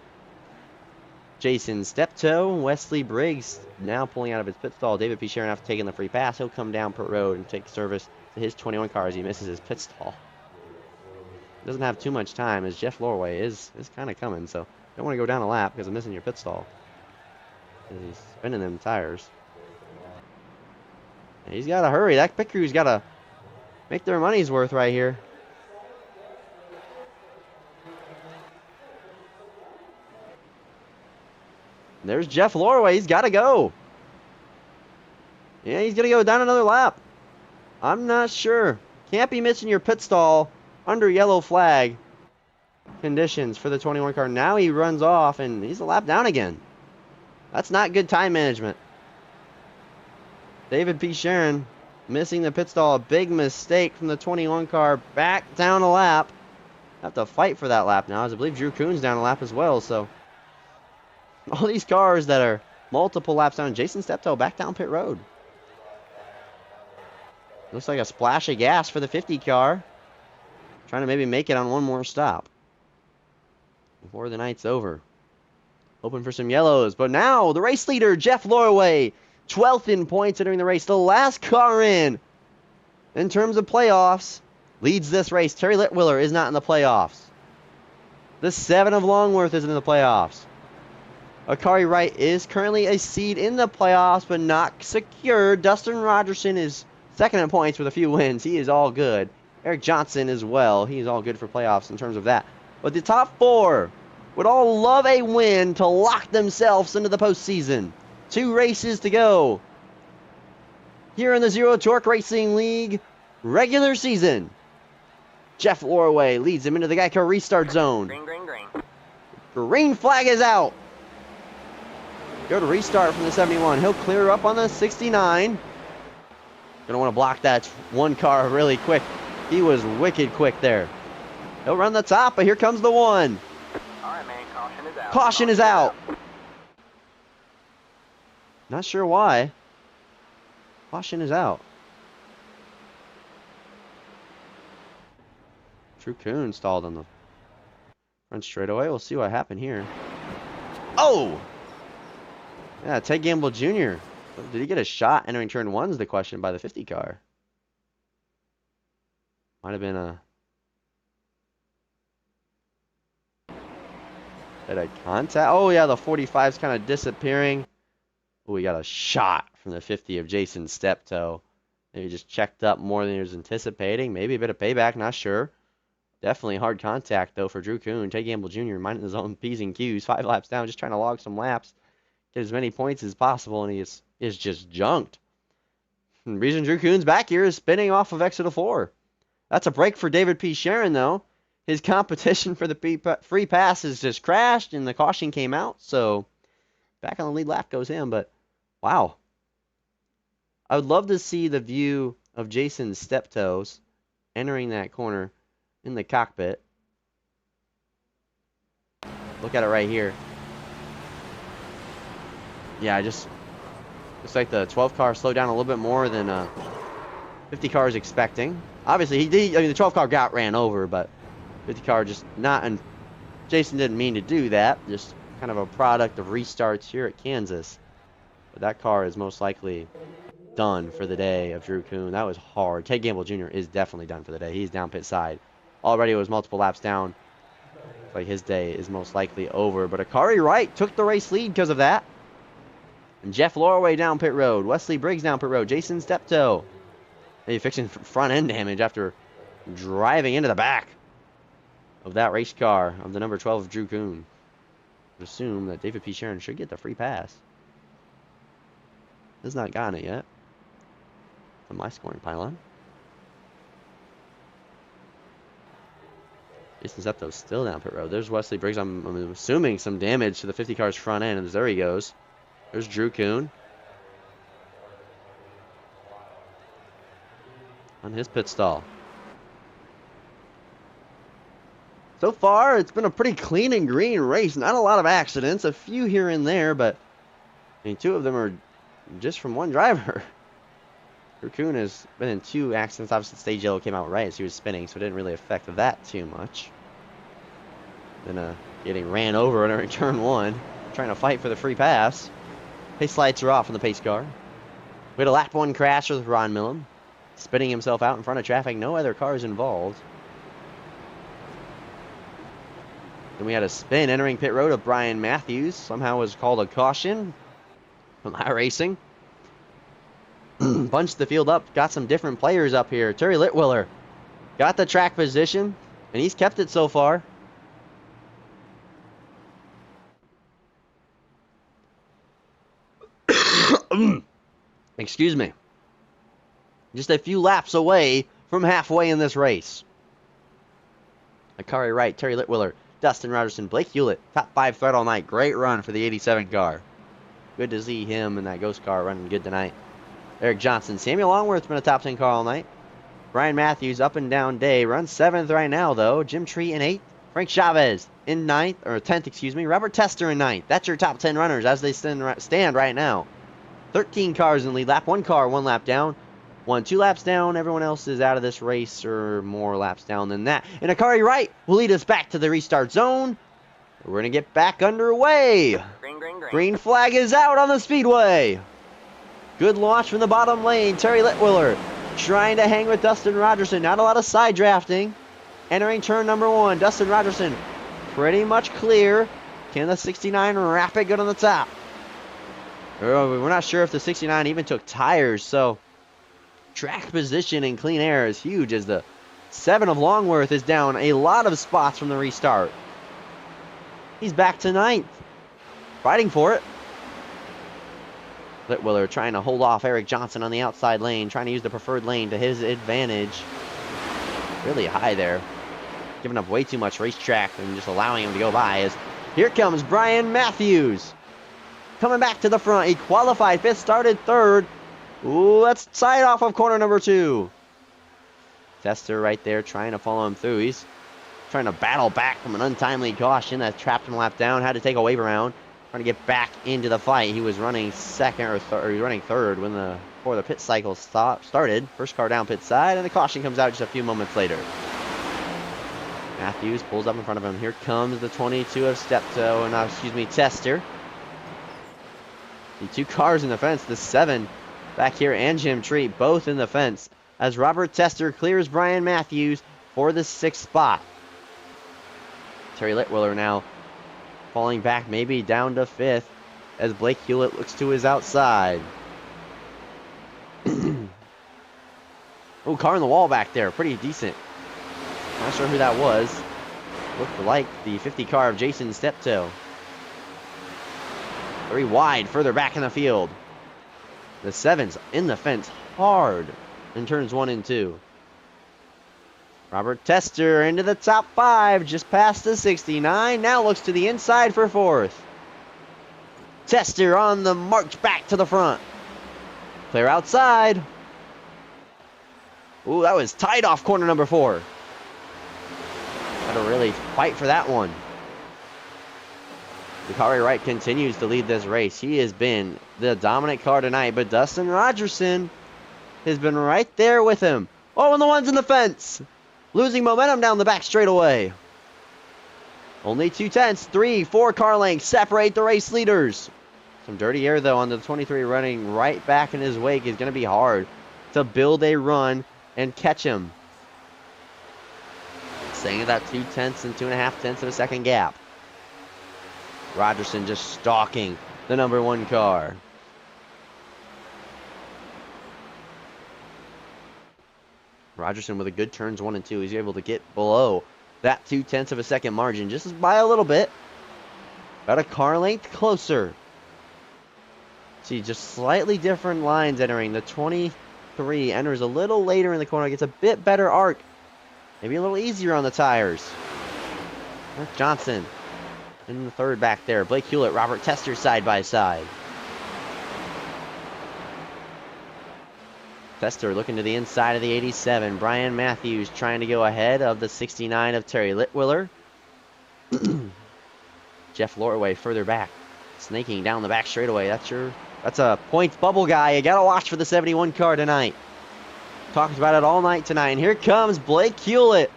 Jason Steptoe. Wesley Briggs now pulling out of his pit stall. David P. Sharon after taking the free pass. He'll come down pit road and take service to his 21 car as he misses his pit stall. Doesn't have too much time as Jeff Lorway is kind of coming, so don't want to go down a lap because of missing your pit stall. He's spinning them tires. And he's got to hurry. That pit crew's got to make their money's worth right here. And there's Jeff Lorway. He's got to go. Yeah, he's going to go down another lap. I'm not sure. Can't be missing your pit stall under yellow flag conditions for the 21 car. Now he runs off and he's a lap down again. That's not good time management. David P. Sharon missing the pit stall. A big mistake from the 21 car. Back down a lap. Have to fight for that lap now, as I believe Drew Coon's down a lap as well. So all these cars that are multiple laps down. Jason Steptoe back down pit road. Looks like a splash of gas for the 50 car. Trying to maybe make it on one more stop before the night's over. Hoping for some yellows. But now the race leader, Jeff Lorway, 12th in points entering the race. The last car in terms of playoffs, leads this race. Terry Litwiller is not in the playoffs. The 7 of Longworth is in the playoffs. Akari Wright is currently a seed in the playoffs, but not secure. Dustin Rogerson is second in points with a few wins. He is all good. Eric Johnson as well. He's all good for playoffs in terms of that. But the top 4 would all love a win to lock themselves into the postseason. 2 races to go here in the Zero Torque Racing League regular season. Jeff Lorway leads him into the Geico restart zone. Green, green, green. Green flag is out. Go to restart from the 71. He'll clear up on the 69. Gonna want to block that 1 car really quick. He was wicked quick there. He'll run the top, but here comes the 1. All right, man. Caution is out. Caution is out. Not sure why. Caution is out. Drew Coon stalled on the front straightaway. We'll see what happened here. Oh! Yeah, Ted Gamble Jr. Did he get a shot entering turn 1 is the question by the 50 car. Might have been a contact. Oh, yeah, the 45's kind of disappearing. Oh, we got a shot from the 50 of Jason Steptoe. Maybe just checked up more than he was anticipating. Maybe a bit of payback, not sure. Definitely hard contact, though, for Drew Coon. Ted Gamble Jr. minding his own P's and Q's. 5 laps down, just trying to log some laps. get as many points as possible, and he is just junked. And the reason Drew Coon's back here is spinning off of exit of 4. That's a break for David P. Sharon, though. His competition for the free pass has just crashed, and the caution came out, so back on the lead lap goes him, but wow. I would love to see the view of Jason's step toes entering that corner in the cockpit. Look at it right here. Yeah, just looks like the 12 car slowed down a little bit more than 50 car is expecting. Obviously, the 12 car got ran over, but 50 car just not, and Jason didn't mean to do that. Just kind of a product of restarts here at Kansas. But that car is most likely done for the day of Drew Coon. That was hard. Ted Gamble Jr. is definitely done for the day. He's down pit side. Already was multiple laps down. Looks like his day is most likely over. But Akari Wright took the race lead because of that. And Jeff Lorway down pit road. Wesley Briggs down pit road. Jason Steptoe. Maybe fixing front end damage after driving into the back of that race car of the number 12 of Drew Coon. I assume that David P. Sharon should get the free pass. Has not gotten it yet from my scoring pylon. Jason Steptoe's still down pit road. There's Wesley Briggs. I'm assuming some damage to the 50 car's front end. And there he goes. There's Drew Coon on his pit stall. So far, it's been a pretty clean and green race. Not a lot of accidents. A few here and there, but I mean, 2 of them are just from one driver. Drew Coon has been in 2 accidents. Obviously, stage yellow came out right as he was spinning, so it didn't really affect that too much. Then getting ran over in turn 1, trying to fight for the free pass. Pace lights are off on the pace car. We had a lap 1 crash with Ron Millam, spinning himself out in front of traffic. No other cars involved. Then we had a spin entering pit road of Brian Matthews. Somehow was called a caution from iRacing. Bunched the field up. Got some different players up here. Terry Litwiller got the track position, and he's kept it so far. Excuse me. Just a few laps away from halfway in this race. Akari Wright, Terry Litwiller, Dustin Rogerson, Blake Hewlett, top 5 threat all night. Great run for the 87 car. Good to see him and that ghost car running good tonight. Eric Johnson, Samuel Longworth's been a top 10 car all night. Brian Matthews, up and down day, runs 7th right now though. Jim Tree in 8th. Frank Chavez in 9th, or 10th, excuse me. Robert Tester in 9th. That's your top 10 runners as they stand right now. 13 cars in the lead. Lap 1 car, 1 lap down. 2 laps down. Everyone else is out of this race or more laps down than that. And Akari Wright will lead us back to the restart zone. We're going to get back underway. Green, green, green. Green flag is out on the speedway. Good launch from the bottom lane. Terry Litwiller trying to hang with Dustin Rogerson. Not a lot of side drafting. Entering turn number 1. Dustin Rogerson pretty much clear. Can the 69 wrap it good on the top? We're not sure if the 69 even took tires, so track position in clean air is huge as the 7 of Longworth is down a lot of spots from the restart. He's back to 9th. Fighting for it. Litwiller trying to hold off Eric Johnson on the outside lane, trying to use the preferred lane to his advantage. Really high there. Giving up way too much racetrack and just allowing him to go by. As here comes Brian Matthews. Coming back to the front. He qualified 5th, started 3rd. Let's side off of corner number 2. Tester right there trying to follow him through. He's trying to battle back from an untimely caution that trapped him a lap down. Had to take a wave around. Trying to get back into the fight. He was running 2nd or 3rd. He was running 3rd when before the pit cycle started. First car down pit side, and the caution comes out just a few moments later. Matthews pulls up in front of him. Here comes the 22 of Steptoe, and Tester. The 2 cars in the fence. The 7 back here and Jim Tree both in the fence as Robert Tester clears Brian Matthews for the 6th spot. Terry Litwiller now falling back maybe down to 5th as Blake Hewlett looks to his outside. Oh, car in the wall back there. Pretty decent. Not sure who that was. Looked like the 50 car of Jason Steptoe. 3 wide, further back in the field. The 7's in the fence hard in turns 1 and 2. Robert Tester into the top 5, just past the 69. Now looks to the inside for 4th. Tester on the march back to the front. Clear outside. Ooh, that was tight off corner number 4. Got to really fight for that one. Dakari Wright continues to lead this race. He has been the dominant car tonight, but Dustin Rogerson has been right there with him. Oh, and the one's in the fence. Losing momentum down the back straightaway. Only 2/10, 3-4 car lengths separate the race leaders. Some dirty air, though, on the 23 running right back in his wake. Is going to be hard to build a run and catch him. Staying at that 2/10 and 2.5 of a second gap. Rogerson just stalking the number 1 car. Rogerson with a good turns 1 and 2. He's able to get below that 2/10 of a second margin just by a little bit. About a car length closer. See, just slightly different lines entering. The 23 enters a little later in the corner. Gets a bit better arc. Maybe a little easier on the tires. Eric Johnson in the 3rd back there. Blake Hewlett, Robert Tester side by side. Tester looking to the inside of the 87. Brian Matthews trying to go ahead of the 69 of Terry Litwiller. Jeff Lorway further back. Snaking down the back straightaway. That's a points bubble guy. You got to watch for the 71 car tonight. Talked about it all night tonight. And here comes Blake Hewlett.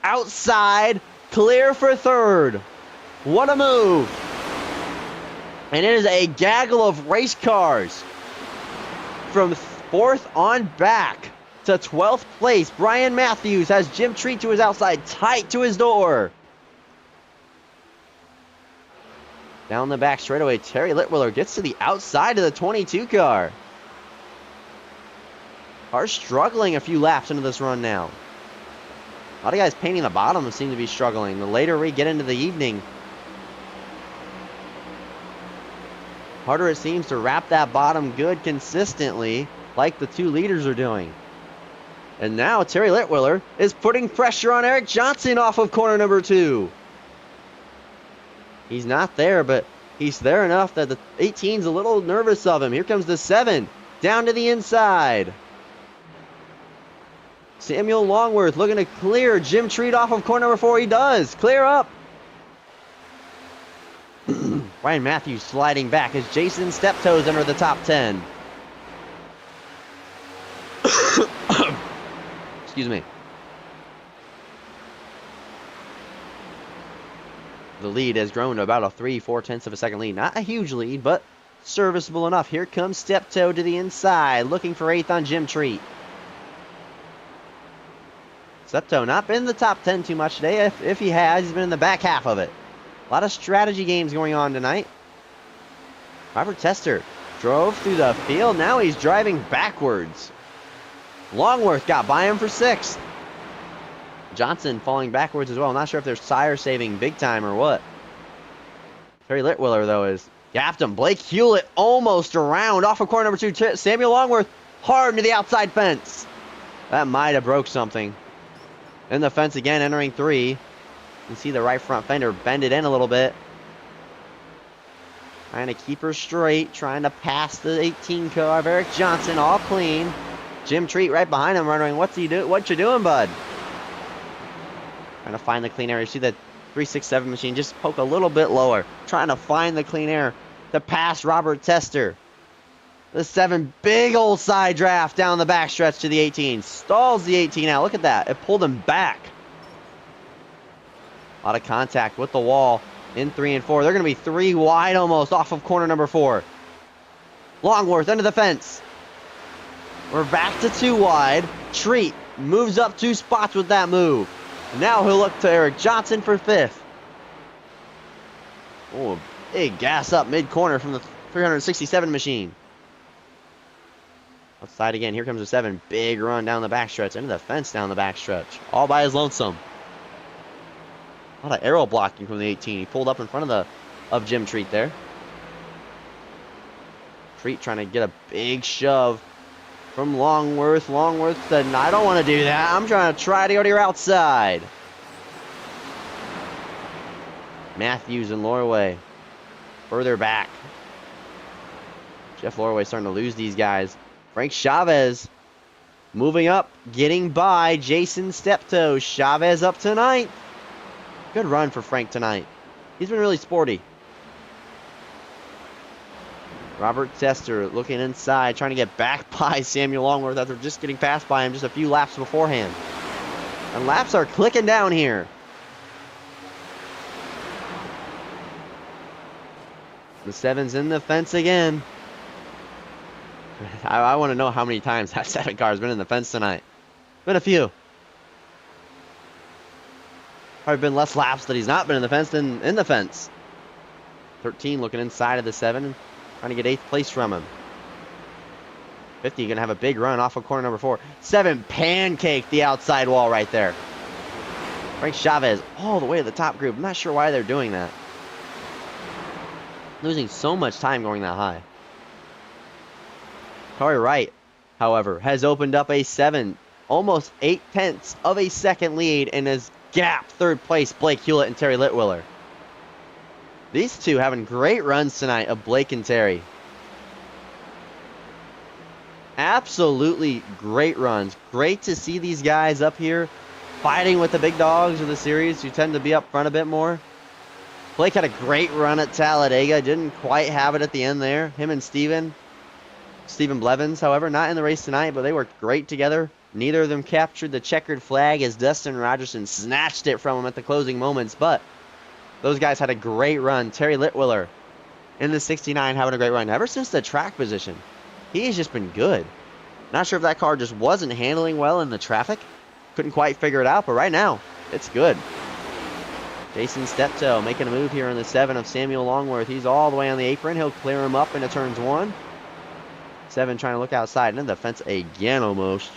Outside. Clear for 3rd. What a move. And it is a gaggle of race cars. From 4th on back to 12th place. Brian Matthews has Jim Treat to his outside. Tight to his door. Down the back straightaway, Terry Litwiller gets to the outside of the 22 car. Car's struggling a few laps into this run now. A lot of guys painting the bottom seem to be struggling. The later we get into the evening, harder it seems to wrap that bottom good consistently, like the 2 leaders are doing. And now Terry Litwiller is putting pressure on Eric Johnson off of corner number 2. He's not there, but he's there enough that the 18's a little nervous of him. Here comes the 7, down to the inside. Samuel Longworth looking to clear Jim Treat off of corner number 4. He does. Clear up. Ryan Matthews sliding back as Jason Steptoes enter the top 10. Excuse me. The lead has grown to about a 3/4 of a second lead. Not a huge lead, but serviceable enough. Here comes Steptoe to the inside, looking for 8th on Jim Treat. Steptoe not been in the top 10 too much today. If he has, he's been in the back half of it. A lot of strategy games going on tonight. Robert Tester drove through the field. Now he's driving backwards. Longworth got by him for 6th. Johnson falling backwards as well. Not sure if there's tire saving big time or what. Terry Litwiller, though, is gapped him. Blake Hewlett almost around off of corner number 2. Samuel Longworth hard into the outside fence. That might have broke something. In the fence again, entering 3. You can see the right front fender bend it in a little bit. Trying to keep her straight. Trying to pass the 18 car of Eric Johnson, all clean. Jim Treat right behind him, wondering what you doing, bud? Trying to find the clean air. You see the 367 machine just poke a little bit lower. Trying to find the clean air to pass Robert Tester. The 7, big old side draft down the backstretch to the 18. Stalls the 18 out. Look at that. It pulled him back. A lot of contact with the wall in 3 and 4. They're going to be 3 wide almost off of corner number 4. Longworth into the fence. We're back to 2 wide. Treat moves up 2 spots with that move. Now he'll look to Eric Johnson for 5th. Oh, big gas up mid-corner from the 367 machine. Outside again. Here comes the 7. Big run down the backstretch. Into the fence down the backstretch. All by his lonesome. A lot of arrow blocking from the 18. He pulled up in front of Jim Treat there. Treat trying to get a big shove from Longworth. Longworth said, I don't want to do that. I'm trying to go to your outside. Matthews and Lorway further back. Jeff Lorway starting to lose these guys. Frank Chavez moving up, getting by Jason Steptoe. Chavez up tonight. Good run for Frank tonight. He's been really sporty. Robert Tester looking inside, trying to get back by Samuel Longworth after just getting passed by him just a few laps beforehand. And laps are clicking down here. The 7's in the fence again. I want to know how many times that 7 car has been in the fence tonight. Been a few. Probably been less laps that he's not been in the fence than in the fence. 13 looking inside of the 7, trying to get 8th place from him. 50 going to have a big run off of corner number 4. 7 pancake the outside wall right there. Frank Chavez all the way to the top group. I'm not sure why they're doing that. Losing so much time going that high. Corey Wright, however, has opened up a 7, almost 8/10 of a second lead and has gapped 3rd place Blake Hewlett and Terry Litwiller. These two having great runs tonight of Blake and Terry. Absolutely great runs. Great to see these guys up here fighting with the big dogs of the series who tend to be up front a bit more. Blake had a great run at Talladega. Didn't quite have it at the end there. Him and Stephen Blevins, however, not in the race tonight, but they worked great together. Neither of them captured the checkered flag as Dustin Rogerson snatched it from him at the closing moments, but those guys had a great run. Terry Litwiller in the 69 having a great run. Ever since the track position, he has just been good. Not sure if that car just wasn't handling well in the traffic. Couldn't quite figure it out, but right now, it's good. Jason Steptoe making a move here in the 7 of Samuel Longworth. He's all the way on the apron. He'll clear him up into turns 1. 7 trying to look outside and in the fence again almost.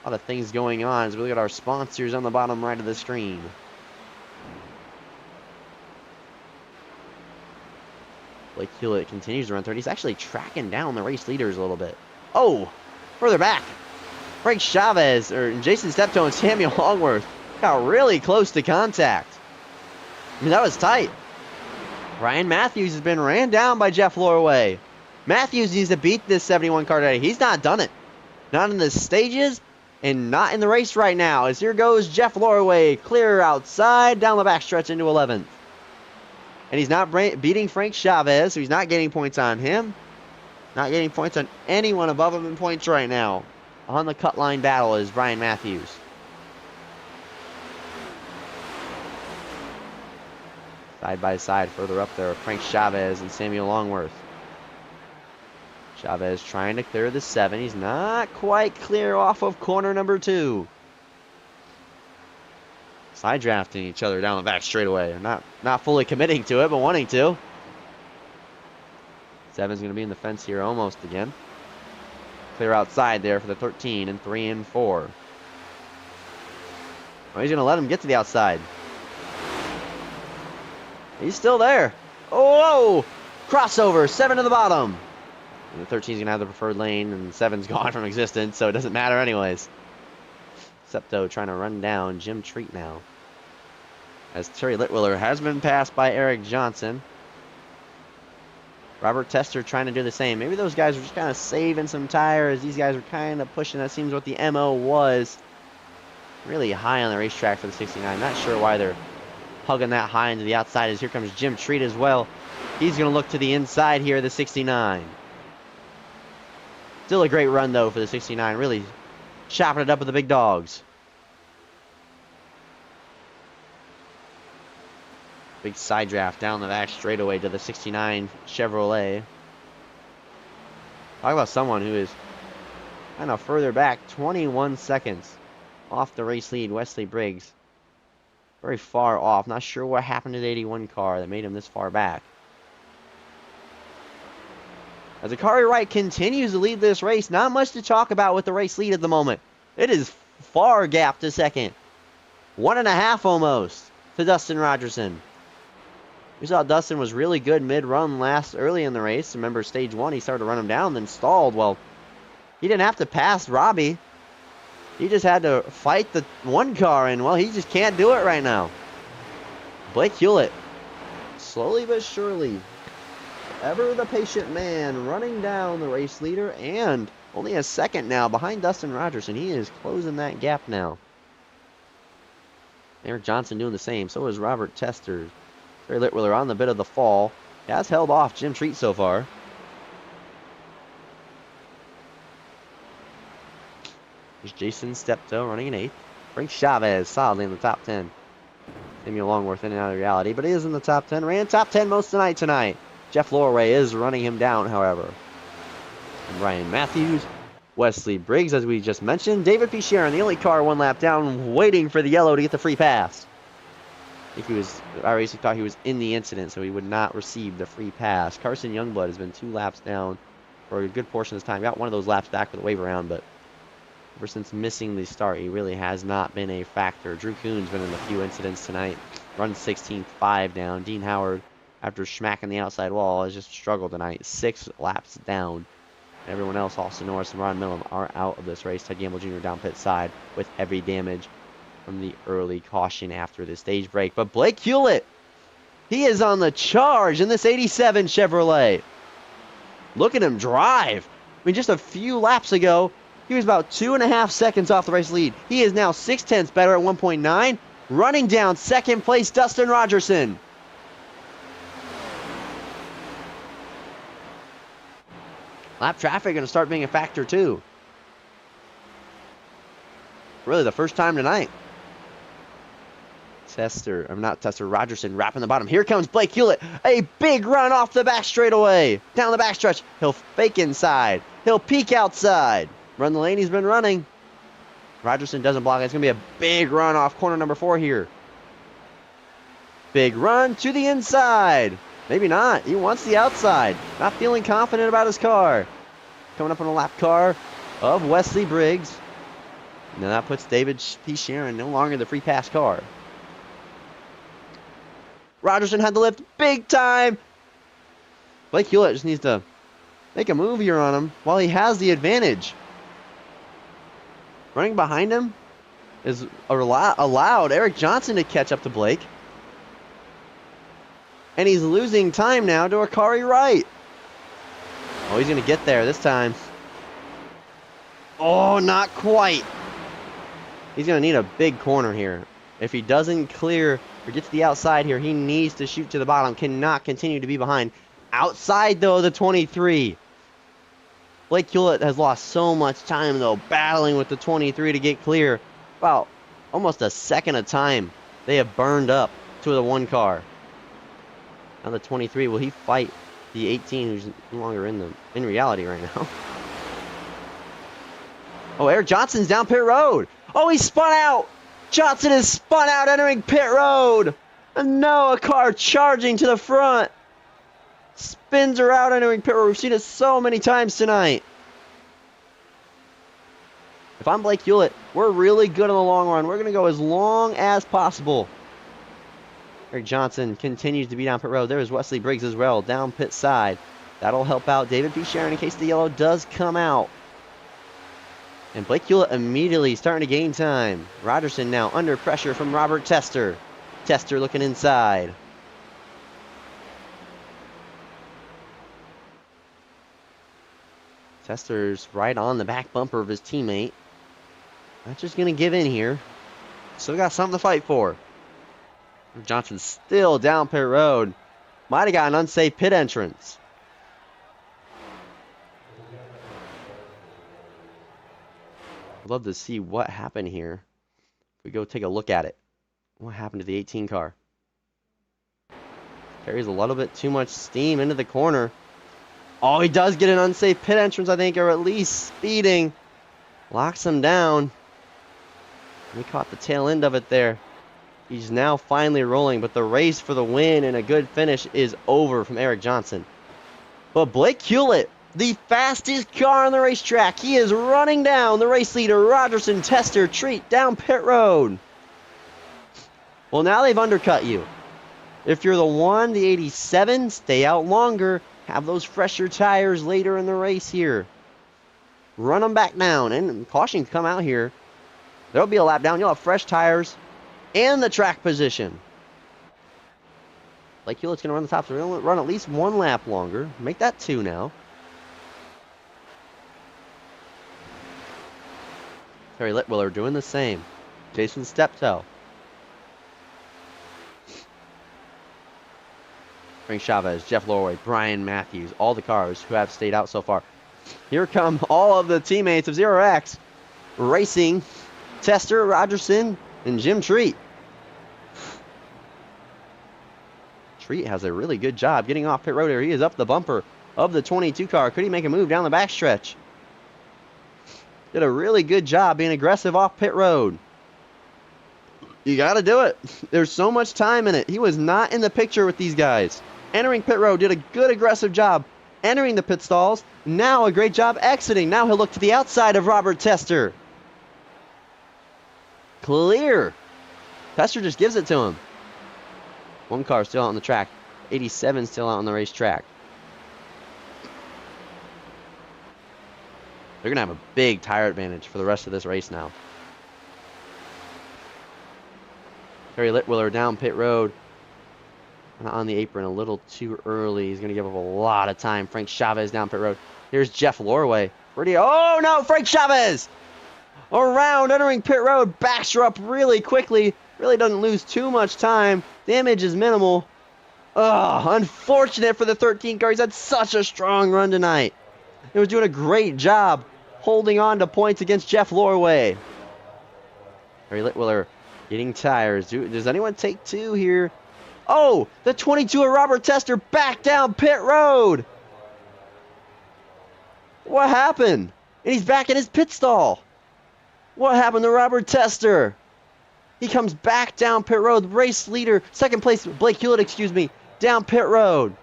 A lot of things going on as we look at our sponsors on the bottom right of the screen. Blake Hewlett continues to run third. He's actually tracking down the race leaders a little bit. Oh, further back. Frank Chavez, or Jason Steptoe and Samuel Longworth got really close to contact. I mean, that was tight. Ryan Matthews has been ran down by Jeff Lorway. Matthews needs to beat this 71 car today. He's not done it. Not in the stages and not in the race right now. As here goes Jeff Lorway, clear outside, down the backstretch into 11th. And he's not beating Frank Chavez, so he's not getting points on him. Not getting points on anyone above him in points right now. On the cut line battle is Brian Matthews. Side by side further up there, Frank Chavez and Samuel Longworth. Chavez trying to clear the 7. He's not quite clear off of corner number 2. Side drafting each other down the back straightaway. Not fully committing to it, but wanting to. 7's going to be in the fence here almost again. Clear outside there for the 13 and 3 and 4. Oh, he's going to let him get to the outside. He's still there. Oh, crossover. 7 to the bottom. And the 13's going to have the preferred lane, and 7's gone from existence, so it doesn't matter anyways. Septo trying to run down Jim Treat now. As Terry Litwiller has been passed by Eric Johnson. Robert Tester trying to do the same. Maybe those guys are just kind of saving some tires. These guys are kind of pushing. That seems what the MO was. Really high on the racetrack for the 69. Not sure why they're hugging that high into the outside, as here comes Jim Treat as well. He's going to look to the inside here, the 69. Still a great run, though, for the 69. Really chopping it up with the big dogs. Big side draft down the back straightaway to the 69 Chevrolet. Talk about someone who is kind of further back, 21 seconds off the race lead, Wesley Briggs. Very far off. Not sure what happened to the 81 car that made him this far back. As Akari Wright continues to lead this race, not much to talk about with the race lead at the moment. It is far gap to second. 1.5 almost. to Dustin Rogerson. We saw Dustin was really good mid-run early in the race. Remember, stage 1, he started to run him down, then stalled. Well, he didn't have to pass Robbie. He just had to fight the one car, and, well, he just can't do it right now. Blake Hewlett, slowly but surely, ever the patient man, running down the race leader, and only a second now behind Dustin Rogerson. He is closing that gap now. Eric Johnson doing the same. So is Robert Tester. Terry Litwiller on the bit of the fall. He has held off Jim Treat so far. Here's Jason Steptoe running in 8th. Frank Chavez solidly in the top 10. Samuel Longworth in and out of reality, but he is in the top 10. Ran top 10 most of the night tonight. Jeff Lorway is running him down, however. And Ryan Matthews, Wesley Briggs, as we just mentioned. David P. Sharon, the only car 1 lap down, waiting for the yellow to get the free pass. I think racing thought he was in the incident, so he would not receive the free pass. Carson Youngblood has been 2 laps down for a good portion of his time. Got one of those laps back with a wave around, but ever since missing the start, he really has not been a factor. Drew Kuhn's been in a few incidents tonight. Run 16th, 5 down. Dean Howard, after smacking the outside wall, has just struggled tonight. 6 laps down. Everyone else, Austin Norris and Ron Millam, are out of this race. Ted Gamble Jr. down pit side with heavy damage from the early caution after the stage break. But Blake Hewlett, he is on the charge in this 87 Chevrolet. Look at him drive. I mean, just a few laps ago, he was about 2.5 seconds off the race lead. He is now 0.6 better at 1.9, running down second place Dustin Rogerson. Lap traffic going to start being a factor too. Really the first time tonight. Rogerson wrapping the bottom. Here comes Blake Hewlett. A big run off the back straightaway. Down the backstretch. He'll fake inside. He'll peek outside. Run the lane he's been running. Rogerson doesn't block it. It's going to be a big run off corner number 4 here. Big run to the inside. Maybe not. He wants the outside. Not feeling confident about his car. Coming up on a lap car of Wesley Briggs. Now that puts David P. Sharon no longer the free pass car. Rogerson had the lift big time. Blake Hewlett just needs to make a move here on him while he has the advantage. Running behind him is allowed Eric Johnson to catch up to Blake. And he's losing time now to Akari Wright. Oh, he's going to get there this time. Oh, not quite. He's going to need a big corner here. If he doesn't clear or get to the outside here, he needs to shoot to the bottom. Cannot continue to be behind. Outside, though, the 23. Blake Hewlett has lost so much time, though, battling with the 23 to get clear. About almost a second of time they have burned up to the 1 car. Now the 23, will he fight the 18 who's no longer in reality right now? Oh, Eric Johnson's down pit road. Oh, he spun out. Johnson is spun out entering pit road. And no, a car charging to the front. Spins her out entering pit road. We've seen it so many times tonight. If I'm Blake Hewlett, we're really good in the long run. We're going to go as long as possible. Eric Johnson continues to be down pit road. There's Wesley Briggs as well, down pit side. That'll help out David P. Sharon in case the yellow does come out. And Blake Hewlett immediately starting to gain time. Rogerson now under pressure from Robert Tester. Tester looking inside. Tester's right on the back bumper of his teammate. Not just going to give in here. Still got something to fight for. Johnson's still down pit road. Might have got an unsafe pit entrance. I'd love to see what happened here. If we go take a look at it. What happened to the 18 car? Carries a little bit too much steam into the corner. Oh, he does get an unsafe pit entrance, I think, or at least speeding. Locks him down. He caught the tail end of it there. He's now finally rolling, but the race for the win and a good finish is over from Eric Johnson. But Blake Hewlett, the fastest car on the racetrack, he is running down the race leader, Rogerson, Tester, Treat, down pit road. Well, now they've undercut you. If you're the 1, the 87, stay out longer. Have those fresher tires later in the race here. Run them back down. And caution, come out here. There'll be a lap down. You'll have fresh tires and the track position. Blake Hewlett's going to run the top, so we're going to run at least 1 lap longer. Make that 2 now. Terry Litwiller doing the same. Jason Steptoe. Frank Chavez, Jeff Lorway, Brian Matthews, all the cars who have stayed out so far. Here come all of the teammates of Zero X Racing, Tester, Rogerson, and Jim Treat. Treat has a really good job getting off pit road here. He is up the bumper of the 22 car. Could he make a move down the backstretch? Did a really good job being aggressive off pit road. You got to do it. There's so much time in it. He was not in the picture with these guys. Entering pit road, did a good aggressive job entering the pit stalls. Now a great job exiting. Now he'll look to the outside of Robert Tester. Clear. Tester just gives it to him. 1 car still out on the track. 87 still out on the racetrack. They're going to have a big tire advantage for the rest of this race now. Terry Litwiller down pit road. On the apron a little too early. He's going to give up a lot of time. Frank Chavez down pit road. Here's Jeff Lorway. Oh no, Frank Chavez! Around, entering pit road. Backs her up really quickly. Really doesn't lose too much time. Damage is minimal. Unfortunate for the 13 car. He's had such a strong run tonight. He was doing a great job holding on to points against Jeff Lorway. Terry Litwiller getting tires. Does anyone take 2 here? Oh, the 22 of Robert Tester back down pit road. What happened? And he's back in his pit stall. What happened to Robert Tester? He comes back down pit road. Race leader, second place, Blake Hewlett, excuse me, down pit road.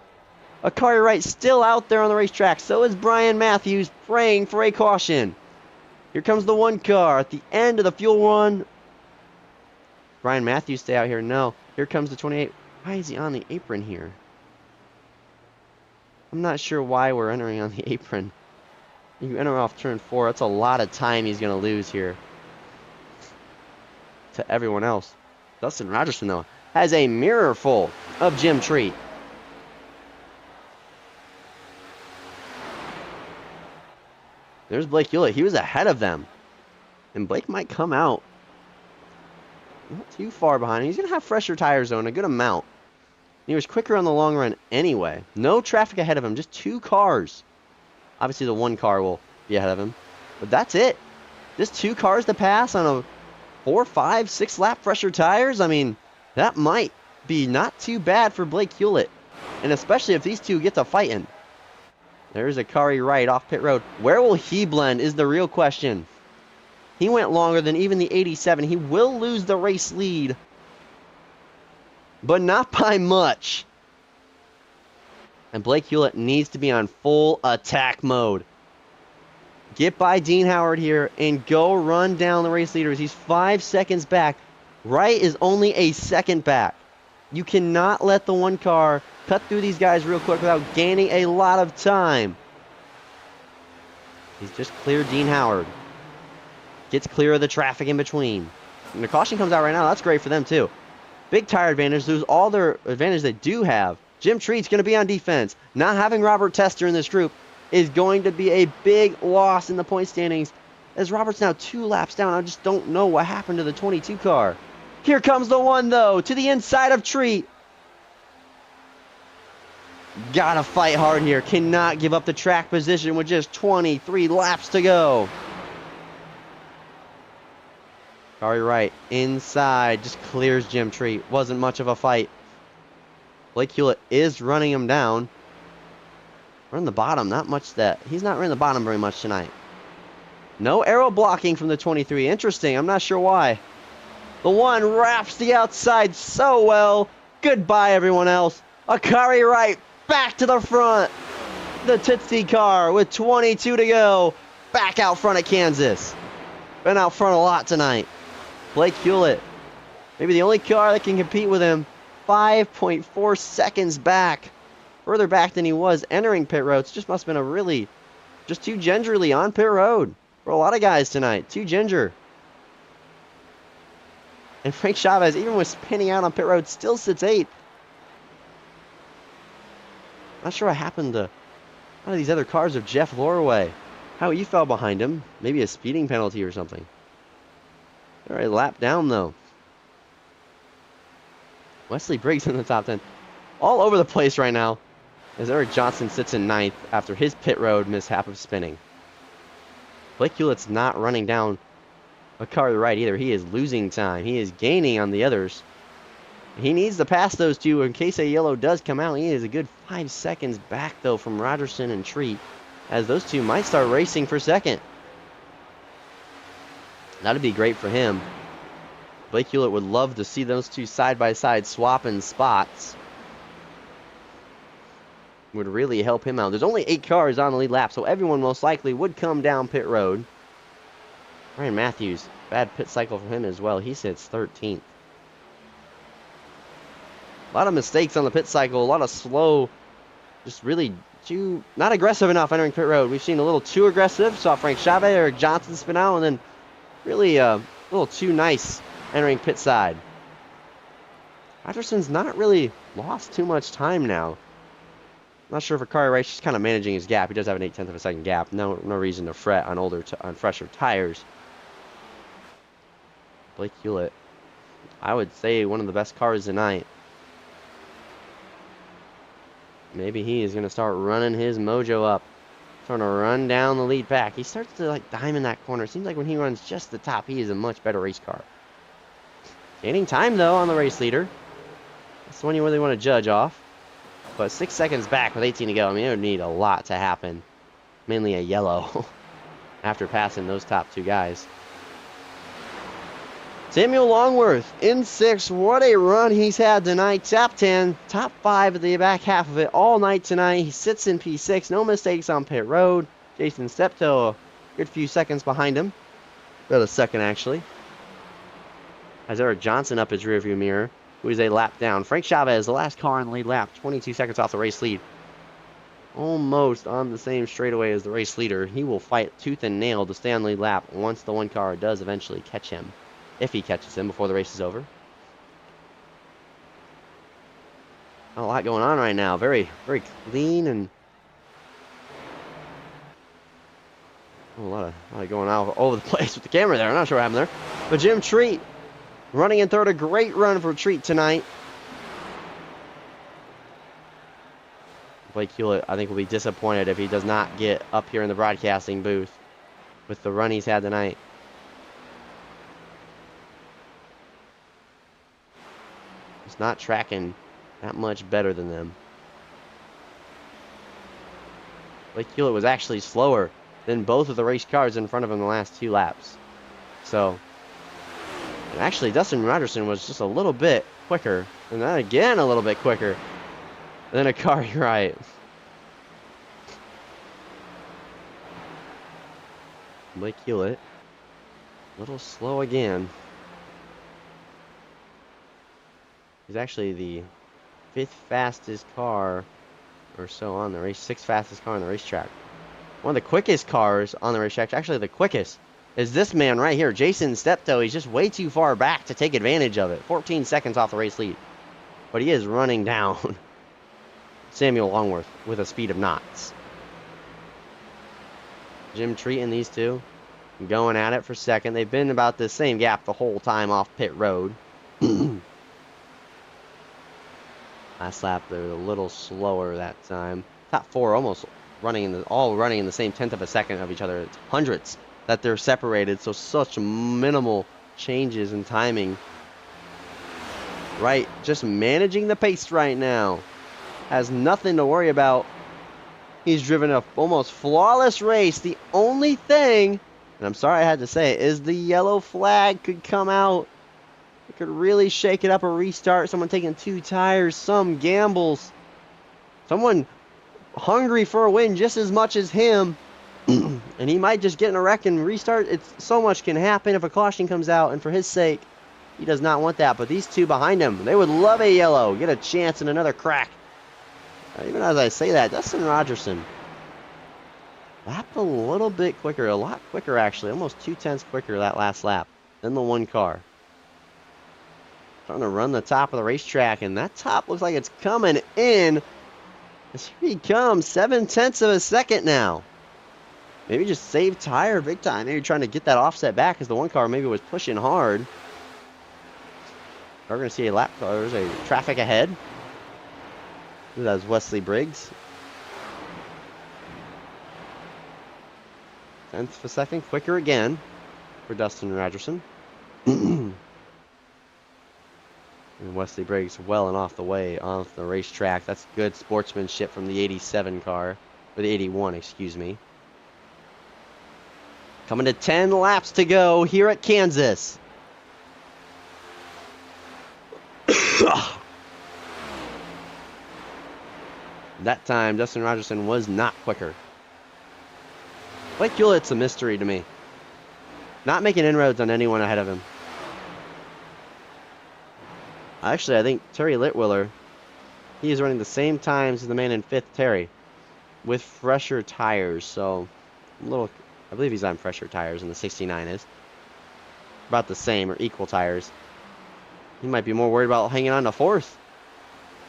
Akari Wright still out there on the racetrack. So is Brian Matthews, praying for a caution. Here comes the 1 car at the end of the fuel run. Brian Matthews stay out here. No. Here comes the 28. Why is he on the apron here? I'm not sure why we're entering on the apron. You enter off turn 4. That's a lot of time he's going to lose here. To everyone else. Dustin Rogerson, though, has a mirror full of Jim Treat. There's Blake Hewlett. He was ahead of them. And Blake might come out not too far behind him. He's going to have fresher tires, though, and a good amount. He was quicker on the long run anyway. No traffic ahead of him, just 2 cars. Obviously, the 1 car will be ahead of him. But that's it. Just 2 cars to pass on a 4, 5, 6 lap fresher tires. I mean, that might be not too bad for Blake Hewlett. And especially if these 2 get to fighting. There's Akari Wright off pit road. Where will he blend is the real question. He went longer than even the 87. He will lose the race lead. But not by much. And Blake Hewlett needs to be on full attack mode. Get by Dean Howard here and go run down the race leaders. He's 5 seconds back. Wright is only a second back. You cannot let the 1 car cut through these guys real quick without gaining a lot of time. He's just cleared Dean Howard. Gets clear of the traffic in between. And the caution comes out right now. That's great for them, too. Big tire advantage. Lose all their advantage they do have. Jim Treat's going to be on defense. Not having Robert Tester in this group is going to be a big loss in the point standings. As Robert's now 2 laps down, I just don't know what happened to the 22 car. Here comes the 1, though, to the inside of Treat. Gotta fight hard here. Cannot give up the track position with just 23 laps to go. Akari Wright inside, just clears Jim Treat. Wasn't much of a fight. Blake Hewlett is running him down. We're in the bottom, not much that. He's not running the bottom very much tonight. No arrow blocking from the 23. Interesting, I'm not sure why. The 1 wraps the outside so well. Goodbye, everyone else. Akari Wright back to the front. The Tootsie car with 22 to go. Back out front at Kansas. Been out front a lot tonight. Blake Hewlett Maybe the only car that can compete with him. 5.4 seconds back. Further back than he was entering pit roads. Just must have been a really, just too gingerly on pit road for a lot of guys tonight. Too ginger. And Frank Chavez, even with spinning out on pit road, still sits 8th. Not sure what happened to one of these other cars of Jeff Lorway. How you fell behind him. Maybe a speeding penalty or something. All right, lap down though. Wesley Briggs in the top 10. All over the place right now as Eric Johnson sits in 9th after his pit road mishap of spinning. Blake Hewlett's not running down a car to the right either. He is losing time. He is gaining on the others. He needs to pass those two in case a yellow does come out. He is a good 5 seconds back though from Rogerson and Treat, as those two might start racing for second. That'd be great for him. Blake Hewlett would love to see those two side by side swapping spots. Would really help him out. There's only 8 cars on the lead lap, so everyone most likely would come down pit road. Ryan Matthews, bad pit cycle for him as well. He sits 13th. A lot of mistakes on the pit cycle, a lot of slow, just really not aggressive enough entering pit road. We've seen a little too aggressive. Saw Frank Chavez, Eric Johnson spin out, and then really a little too nice entering pit side. Rogerson's not really lost too much time now. Not sure if a car race, just kind of managing his gap. He does have an 0.8 of a second gap. No reason to fret on on fresher tires. Blake Hewlett, I would say one of the best cars tonight. Maybe he is going to start running his mojo up. Trying to run down the lead pack. He starts to like diamond that corner. Seems like when he runs just the top, he is a much better race car. Gaining time though on the race leader. That's the one you really want to judge off. But 6 seconds back with 18 to go. I mean, it would need a lot to happen. Mainly a yellow after passing those top 2 guys. Samuel Longworth in 6th. What a run he's had tonight. Top 10, top 5 at the back half of it all night tonight. He sits in P6. No mistakes on pit road. Jason Steptoe, a good few seconds behind him. About a second, actually. Has Eric Johnson up his rearview mirror, who is a lap down. Frank Chavez, the last car in the lead lap, 22 seconds off the race lead. Almost on the same straightaway as the race leader. He will fight tooth and nail to stay on the lead lap once the one car does eventually catch him. If he catches him before the race is over. A lot going on right now. Very, very clean and a lot of going out all over the place with the camera there. I'm not sure what happened there. But Jim Treat running in third. A great run for Treat tonight. Blake Hewlett, I think, will be disappointed if he does not get up here in the broadcasting booth with the run he's had tonight. Not tracking that much better than them. Blake Hewlett was actually slower than both of the race cars in front of him the last 2 laps. So, and actually Dustin Rogerson was just a little bit quicker, and then again a little bit quicker than a car right. Blake Hewlett, a little slow again. He's actually the 5th fastest car or so on the race, 6th fastest car on the racetrack. One of the quickest cars on the racetrack, actually the quickest, is this man right here, Jason Steptoe. He's just way too far back to take advantage of it. 14 seconds off the race lead. But he is running down Samuel Longworth with a speed of knots. Jim Treat and these two going at it for second. They've been about the same gap the whole time off pit road. Last lap, they were a little slower that time. Top 4 almost running in the same 1/10 of a second of each other. It's hundredths that they're separated, so such minimal changes in timing. Right, just managing the pace right now. Has nothing to worry about. He's driven a almost flawless race. The only thing, and I'm sorry I had to say it, is the yellow flag could come out. It could really shake it up, a restart, someone taking 2 tires, some gambles. Someone hungry for a win just as much as him. And he might just get in a wreck and restart. So much can happen if a caution comes out, and for his sake, He does not want that, but these two behind him, they would love a yellow. Get a chance and another crack. Even as I say that, Dustin Rogerson lapped a little bit quicker, a lot quicker actually, almost 2/10 quicker that last lap than the one car. Trying to run the top of the racetrack, and that top looks like it's coming in. As here he comes, 7/10 of a second now. Maybe just save tire big time. Maybe trying to get that offset back because the one car maybe was pushing hard. We're going to see a lap car. There's a traffic ahead. That's Wesley Briggs. 10th of a second, quicker again for Dustin Rogerson. And Wesley Briggs well and off the way, off the racetrack. That's good sportsmanship from the 87 car, or the 81, excuse me. Coming to 10 laps to go here at Kansas. That time, Dustin Rogerson was not quicker. Blake Hewlett's a mystery to me. Not making inroads on anyone ahead of him. Actually, I think Terry Litwiller, he is running the same times as the man in 5th, Terry, with fresher tires. So, I believe he's on fresher tires, and the 69 is. About the same or equal tires. He might be more worried about hanging on to 4th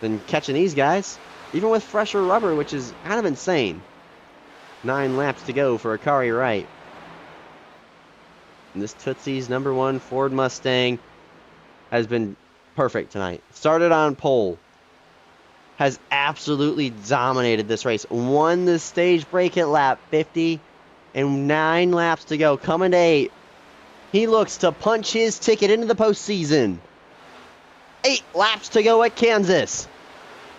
than catching these guys. Even with fresher rubber, which is kind of insane. 9 laps to go for Akari Wright. And this Tootsie's #1 Ford Mustang has been perfect tonight. Started on pole. Has absolutely dominated this race. Won the stage break at lap 50. And 9 laps to go. Coming to 8. He looks to punch his ticket into the postseason. 8 laps to go at Kansas.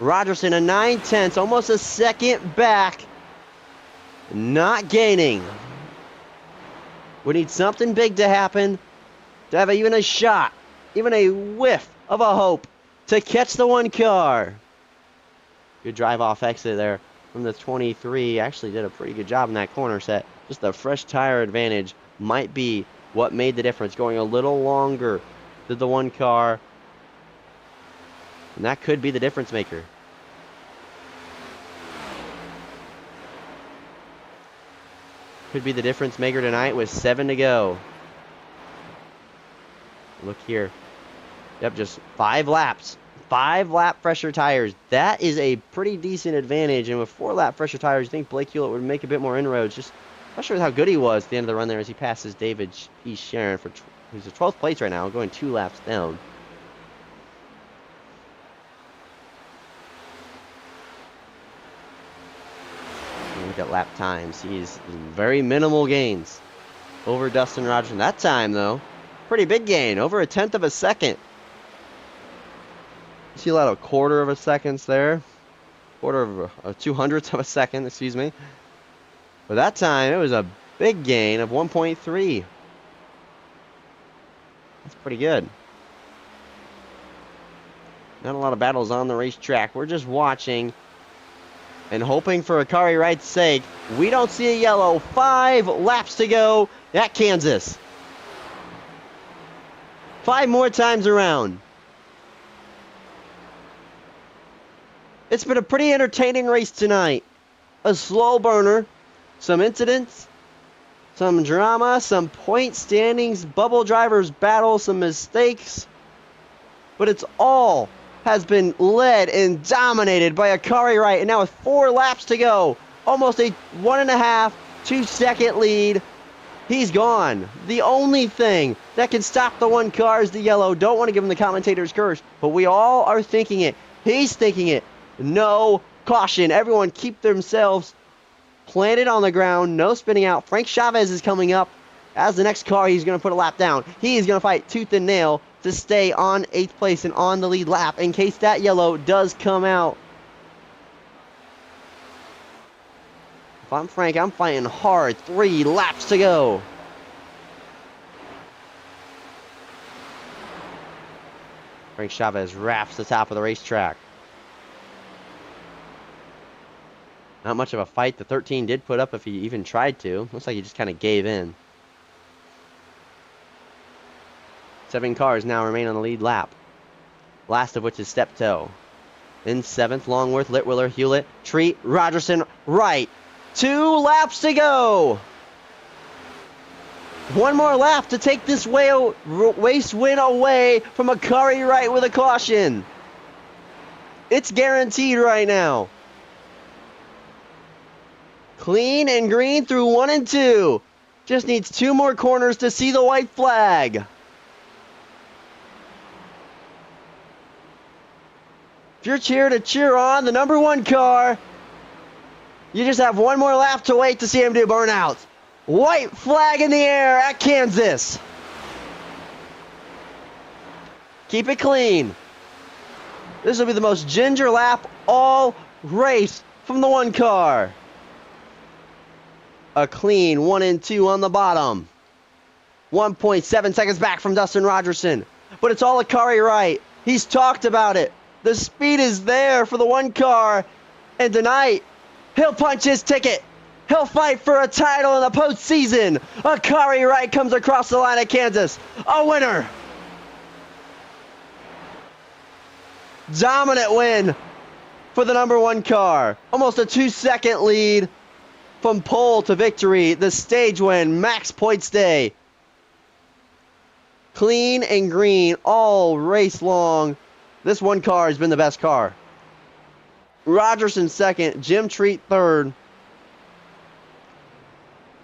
Rogerson a 9/10, almost a second back. Not gaining. We need something big to happen to have even a shot, even a whiff of a hope to catch the one car. Good drive off exit there from the 23. Actually did a pretty good job in that corner set. Just the fresh tire advantage might be what made the difference. Going a little longer than the one car. And that could be the difference maker. Could be the difference maker tonight with 7 to go. Look here. Yep, just 5 laps. 5 lap fresher tires. That is a pretty decent advantage. And with 4 lap fresher tires, you think Blake Hewlett would make a bit more inroads. Just not sure how good he was at the end of the run there as he passes David P. Sharon, who's in 12th place right now, going 2 laps down. Look at lap times. He's very minimal gains over Dustin Rogerson. That time, though, pretty big gain. Over 1/10 of a second. You see a lot of 1/4 of a seconds there. 1/4 of 200ths of a second, excuse me. But that time, it was a big gain of 1.3. That's pretty good. Not a lot of battles on the racetrack. We're just watching and hoping for Akari Wright's sake. We don't see a yellow. 5 laps to go at Kansas. 5 more times around. It's been a pretty entertaining race tonight. A slow burner. Some incidents. Some drama. Some point standings. Bubble drivers battle. Some mistakes. But it's all has been led and dominated by Akari Wright. And now with 4 laps to go, almost a 1.5, 2-second lead, he's gone. The only thing that can stop the one car is the yellow. Don't want to give him the commentator's curse, but we all are thinking it. He's thinking it. No caution. Everyone keep themselves planted on the ground. No spinning out. Frank Chavez is coming up as the next car. He's going to put a lap down. He is going to fight tooth and nail to stay on 8th place and on the lead lap in case that yellow does come out. If I'm Frank, I'm fighting hard. 3 laps to go. Frank Chavez wraps the top of the racetrack. Not much of a fight the 13 did put up if he even tried to. Looks like he just kind of gave in. 7 cars now remain on the lead lap. Last of which is Steptoe. In 7th, Longworth, Litwiller, Hewlett, Treat, Rogerson, Wright. 2 laps to go. 1 more lap to take this race win away from Akari Wright with a caution. It's guaranteed right now. Clean and green through 1 and 2. Just needs 2 more corners to see the white flag. If you're here to cheer on the number 1 car, you just have 1 more lap to wait to see him do burnout. White flag in the air at Kansas. Keep it clean. This will be the most ginger lap all race from the 1 car. A clean 1 and 2 on the bottom. 1.7 seconds back from Dustin Rogerson. But it's all Akari Wright. He's talked about it. The speed is there for the 1 car. And tonight, he'll punch his ticket. He'll fight for a title in the postseason. Akari Wright comes across the line at Kansas. A winner. Dominant win for the number 1 car. Almost a 2-second lead from pole to victory. The stage win, max points day. Clean and green all race long. This 1 car has been the best car. Rogerson 2nd, Jim Treat 3rd.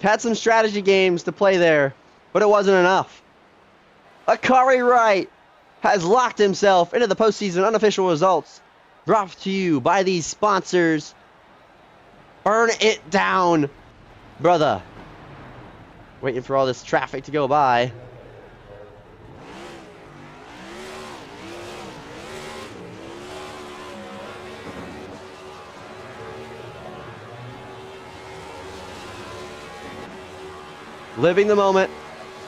Had some strategy games to play there, but it wasn't enough. Akari Wright has locked himself into the postseason unofficial results. Brought to you by these sponsors. Burn it down, brother. Waiting for all this traffic to go by. Living the moment,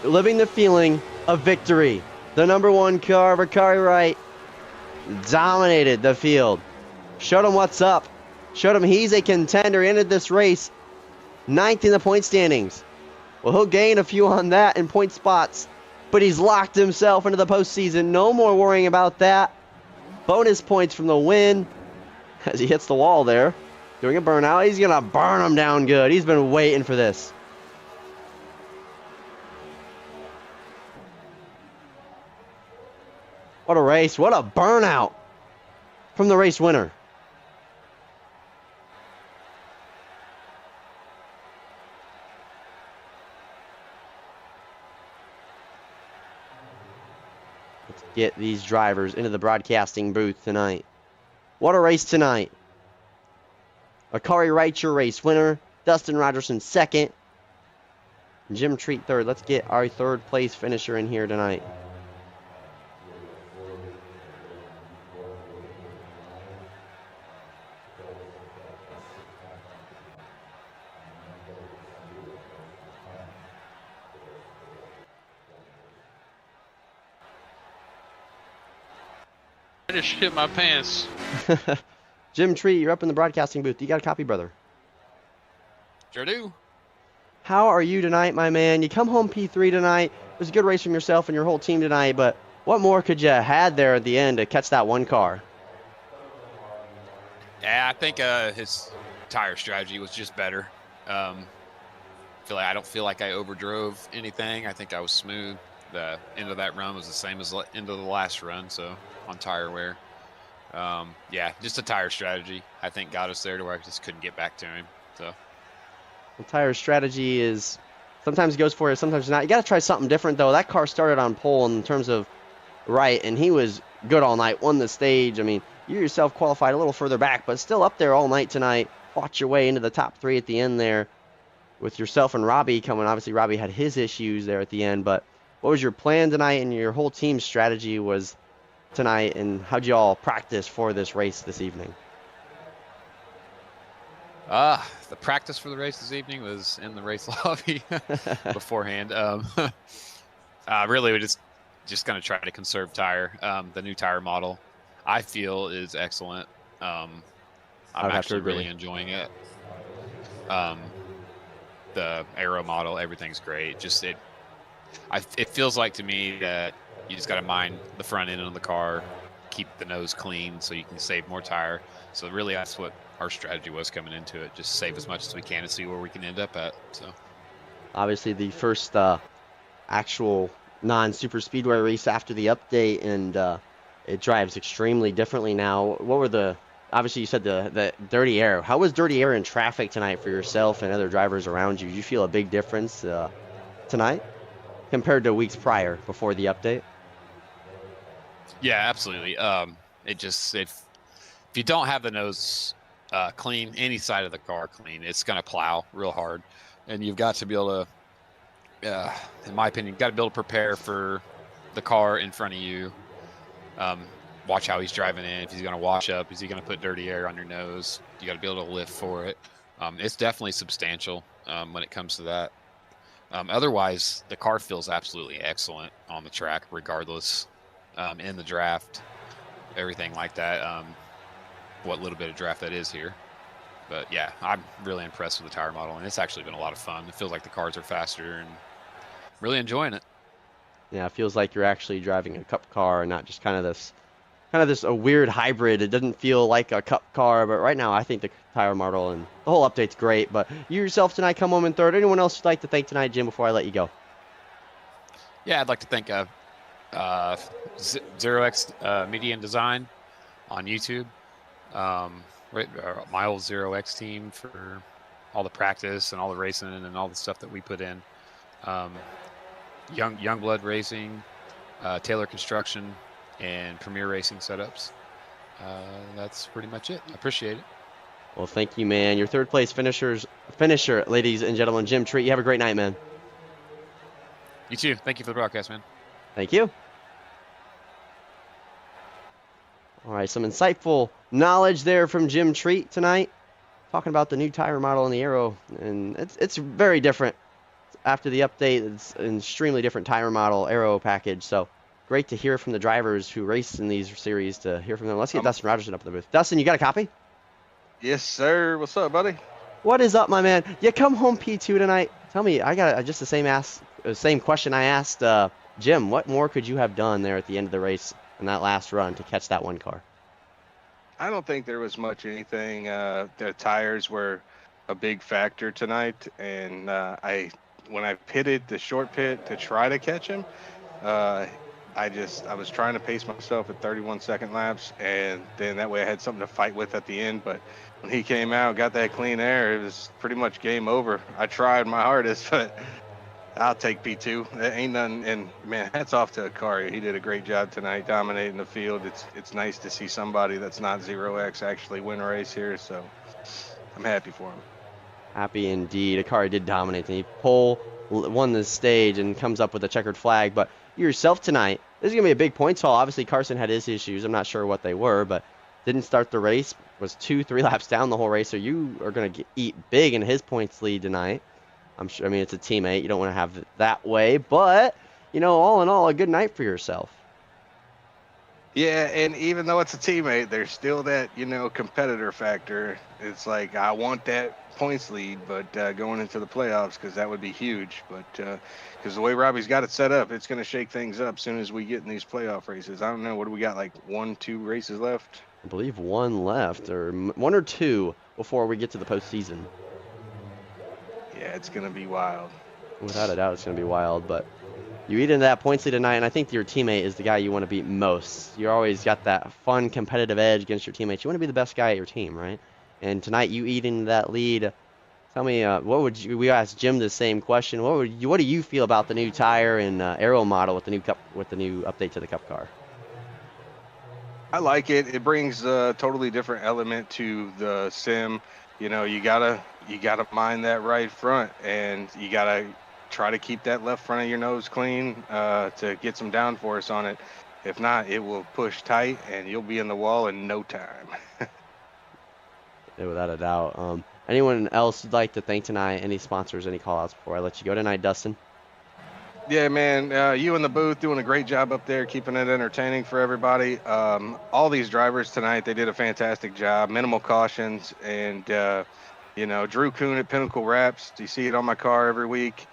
living the feeling of victory. The number 1 car, Akari Wright, dominated the field. Showed him what's up. Showed him he's a contender. Ended this race 9th in the point standings. Well, he'll gain a few on that in point spots, but he's locked himself into the postseason. No more worrying about that. Bonus points from the win as he hits the wall there. Doing a burnout. He's going to burn him down good. He's been waiting for this. What a race. What a burnout from the race winner. Let's get these drivers into the broadcasting booth tonight. What a race tonight. Akari Wright, your race winner. Dustin Rogerson 2nd. Jim Treat 3rd. Let's get our 3rd place finisher in here tonight. I just shit my pants. Jim Treat, you're up in the broadcasting booth. You got a copy, brother? Sure do. How are you tonight, my man? You come home P3 tonight. It was a good race from yourself and your whole team tonight, but what more could you have had there at the end to catch that 1 car? Yeah, I think his tire strategy was just better. I don't feel like I overdrove anything. I think I was smooth. The end of that run was the same as the end of the last run, so on tire wear. Yeah, just a tire strategy, I think, got us there to where I just couldn't get back to him. So, well, tire strategy is sometimes goes for it, sometimes not. You got to try something different, though. That car started on pole in terms of Wright, and he was good all night, won the stage. I mean, you yourself qualified a little further back, but still up there all night tonight. Fought your way into the top 3 at the end there with yourself and Robbie coming. Obviously, Robbie had his issues there at the end, but what was your plan tonight and your whole team's strategy was tonight, and how'd you all practice for this race this evening? The practice for the race this evening was in the race lobby beforehand. Really, we just going to try to conserve tire. The new tire model, I feel, is excellent. I'm actually really enjoying it. The aero model, everything's great. It feels like to me that You just got to mind the front end of the car, keep the nose clean so you can save more tire. So really that's what our strategy was coming into it. Just save as much as we can and see where we can end up at. So Obviously the first actual non-super speedway race after the update, and it drives extremely differently now. What were the, obviously you said the dirty air. How was dirty air in traffic tonight for yourself and other drivers around you? Did you feel a big difference tonight compared to weeks prior before the update? yeah, absolutely. If you don't have the nose clean, any side of the car clean, it's going to plow real hard. And you've got to be able to, in my opinion, got to be able to prepare for the car in front of you. Watch how he's driving in. If he's going to wash up, is he going to put dirty air on your nose? You got to be able to lift for it. It's definitely substantial when it comes to that. Otherwise, the car feels absolutely excellent on the track, regardless. In the draft, everything like that. What little bit of draft that is here. But yeah, I'm really impressed with the tire model, and it's actually been a lot of fun. It feels like the cars are faster and really enjoying it. Yeah, it feels like you're actually driving a cup car and not just kind of this a weird hybrid. It doesn't feel like a cup car, but right now I think the tire model and the whole update's great. But you yourself tonight come home in third. Anyone else you'd like to thank tonight, Jim, before I let you go? Yeah, I'd like to thank Zero X Media and Design on YouTube. My old Zero X team for all the practice and all the racing and all the stuff that we put in. Youngblood Racing, Taylor Construction, and Premier Racing Setups. That's pretty much it. I appreciate it. Well, thank you, man. Your third place finisher, ladies and gentlemen, Jim Treat. You have a great night, man. You too. Thank you for the broadcast, man. Thank you. All right, some insightful knowledge there from Jim Treat tonight, talking about the new tire model and the aero, and it's very different. After the update, it's an extremely different tire model, aero package, so great to hear from the drivers who race in these series, to hear from them. Let's get Dustin Rogerson up in the booth. Dustin, you got a copy? Yes, sir. What's up, buddy? What is up, my man? You come home P2 tonight. Tell me, I got just the same question I asked Jim. What more could you have done there at the end of the race in that last run to catch that one car? I don't think there was much anything. The tires were a big factor tonight, and when I pitted the short pit to try to catch him, I was trying to pace myself at 31-second laps, and then that way I had something to fight with at the end. But when he came out, got that clean air, it was pretty much game over. I tried my hardest, but I'll take P2. There ain't nothing. And man, hats off to Akari. He did a great job tonight, dominating the field. It's nice to see somebody that's not 0X actually win a race here. So I'm happy for him. Happy indeed. Akari did dominate. And he won the stage and comes up with a checkered flag. But you yourself tonight, this is going to be a big points haul. Obviously, Carson had his issues. I'm not sure what they were, but didn't start the race. Was 2-3 laps down the whole race. So you are going to eat big in his points lead tonight. I'm sure. I mean, it's a teammate. You don't want to have it that way. But, all in all, a good night for yourself. Yeah, and even though it's a teammate, there's still that, competitor factor. It's like, I want that points lead, but going into the playoffs, because that would be huge. But because the way Robbie's got it set up, it's going to shake things up as soon as we get in these playoff races. I don't know. What do we got, like 1-2 races left? I believe one left, or one or two before we get to the postseason. Yeah, it's going to be wild. Without a doubt, it's going to be wild. But you eat into that points lead tonight, and I think your teammate is the guy you want to beat most. You always got that fun, competitive edge against your teammates. You want to be the best guy at your team, right? And tonight, you eat into that lead. Tell me, we asked Jim the same question. What do you feel about the new tire and aero model with the new update to the Cup car? I like it. It brings a totally different element to the sim. You gotta mind that right front, and you gotta try to keep that left front of your nose clean to get some downforce on it. If not, it will push tight, and you'll be in the wall in no time. Yeah, without a doubt. Anyone else you'd like to thank tonight? Any sponsors? Any call-outs before I let you go tonight, Dustin? Yeah, man, you in the booth doing a great job up there, keeping it entertaining for everybody. All these drivers tonight, they did a fantastic job. Minimal cautions, and Drew Kuhn at Pinnacle Wraps. You see it on my car every week.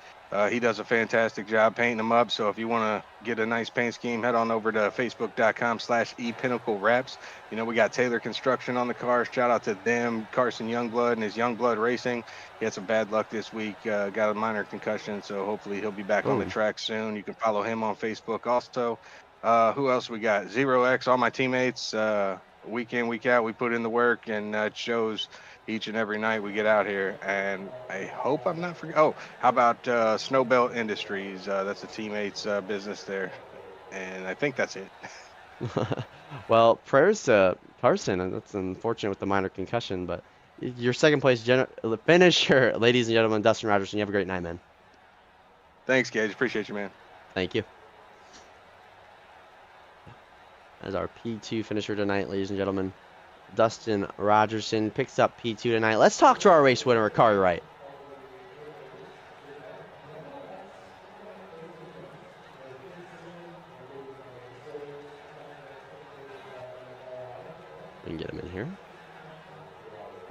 He does a fantastic job painting them up. So if you want to get a nice paint scheme, head on over to facebook.com/ePinnacleWraps. We got Taylor Construction on the car. Shout out to them, Carson Youngblood and his Youngblood Racing. He had some bad luck this week, got a minor concussion, so hopefully he'll be back on the track soon. You can follow him on Facebook also. Who else we got? Zero X, all my teammates. Week in, week out, we put in the work, and it shows each and every night we get out here. And I hope I'm not forgetting. Oh, how about Snowbelt Industries? That's a teammate's business there. And I think that's it. Well, prayers to Carson, and that's unfortunate with the minor concussion, but your second place finisher, ladies and gentlemen, Dustin Rogerson. You have a great night, man. Thanks, Gage. Appreciate you, man. Thank you. As our P2 finisher tonight, ladies and gentlemen, Dustin Rogerson picks up P2 tonight. Let's talk to our race winner, Akari Wright. We can get him in here.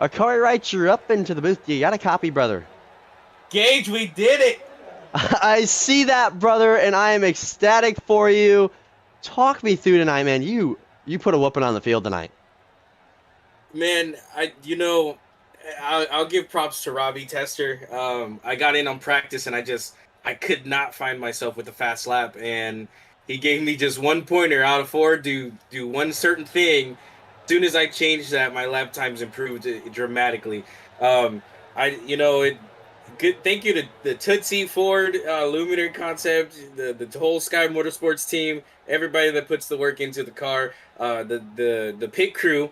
Akari Wright, you're up into the booth. You got a copy, brother. Gage, we did it. I see that, brother, and I am ecstatic for you. Talk me through tonight, man. You put a whooping on the field tonight. Man, I'll give props to Robbie Tester. I got in on practice and I could not find myself with a fast lap, and he gave me just 1 pointer out of 4. Do one certain thing. As soon as I changed that, my lap times improved dramatically. Good. Thank you to the Tootsie Ford Luminary Concept, the whole Sky Motorsports team, everybody that puts the work into the car, the pit crew.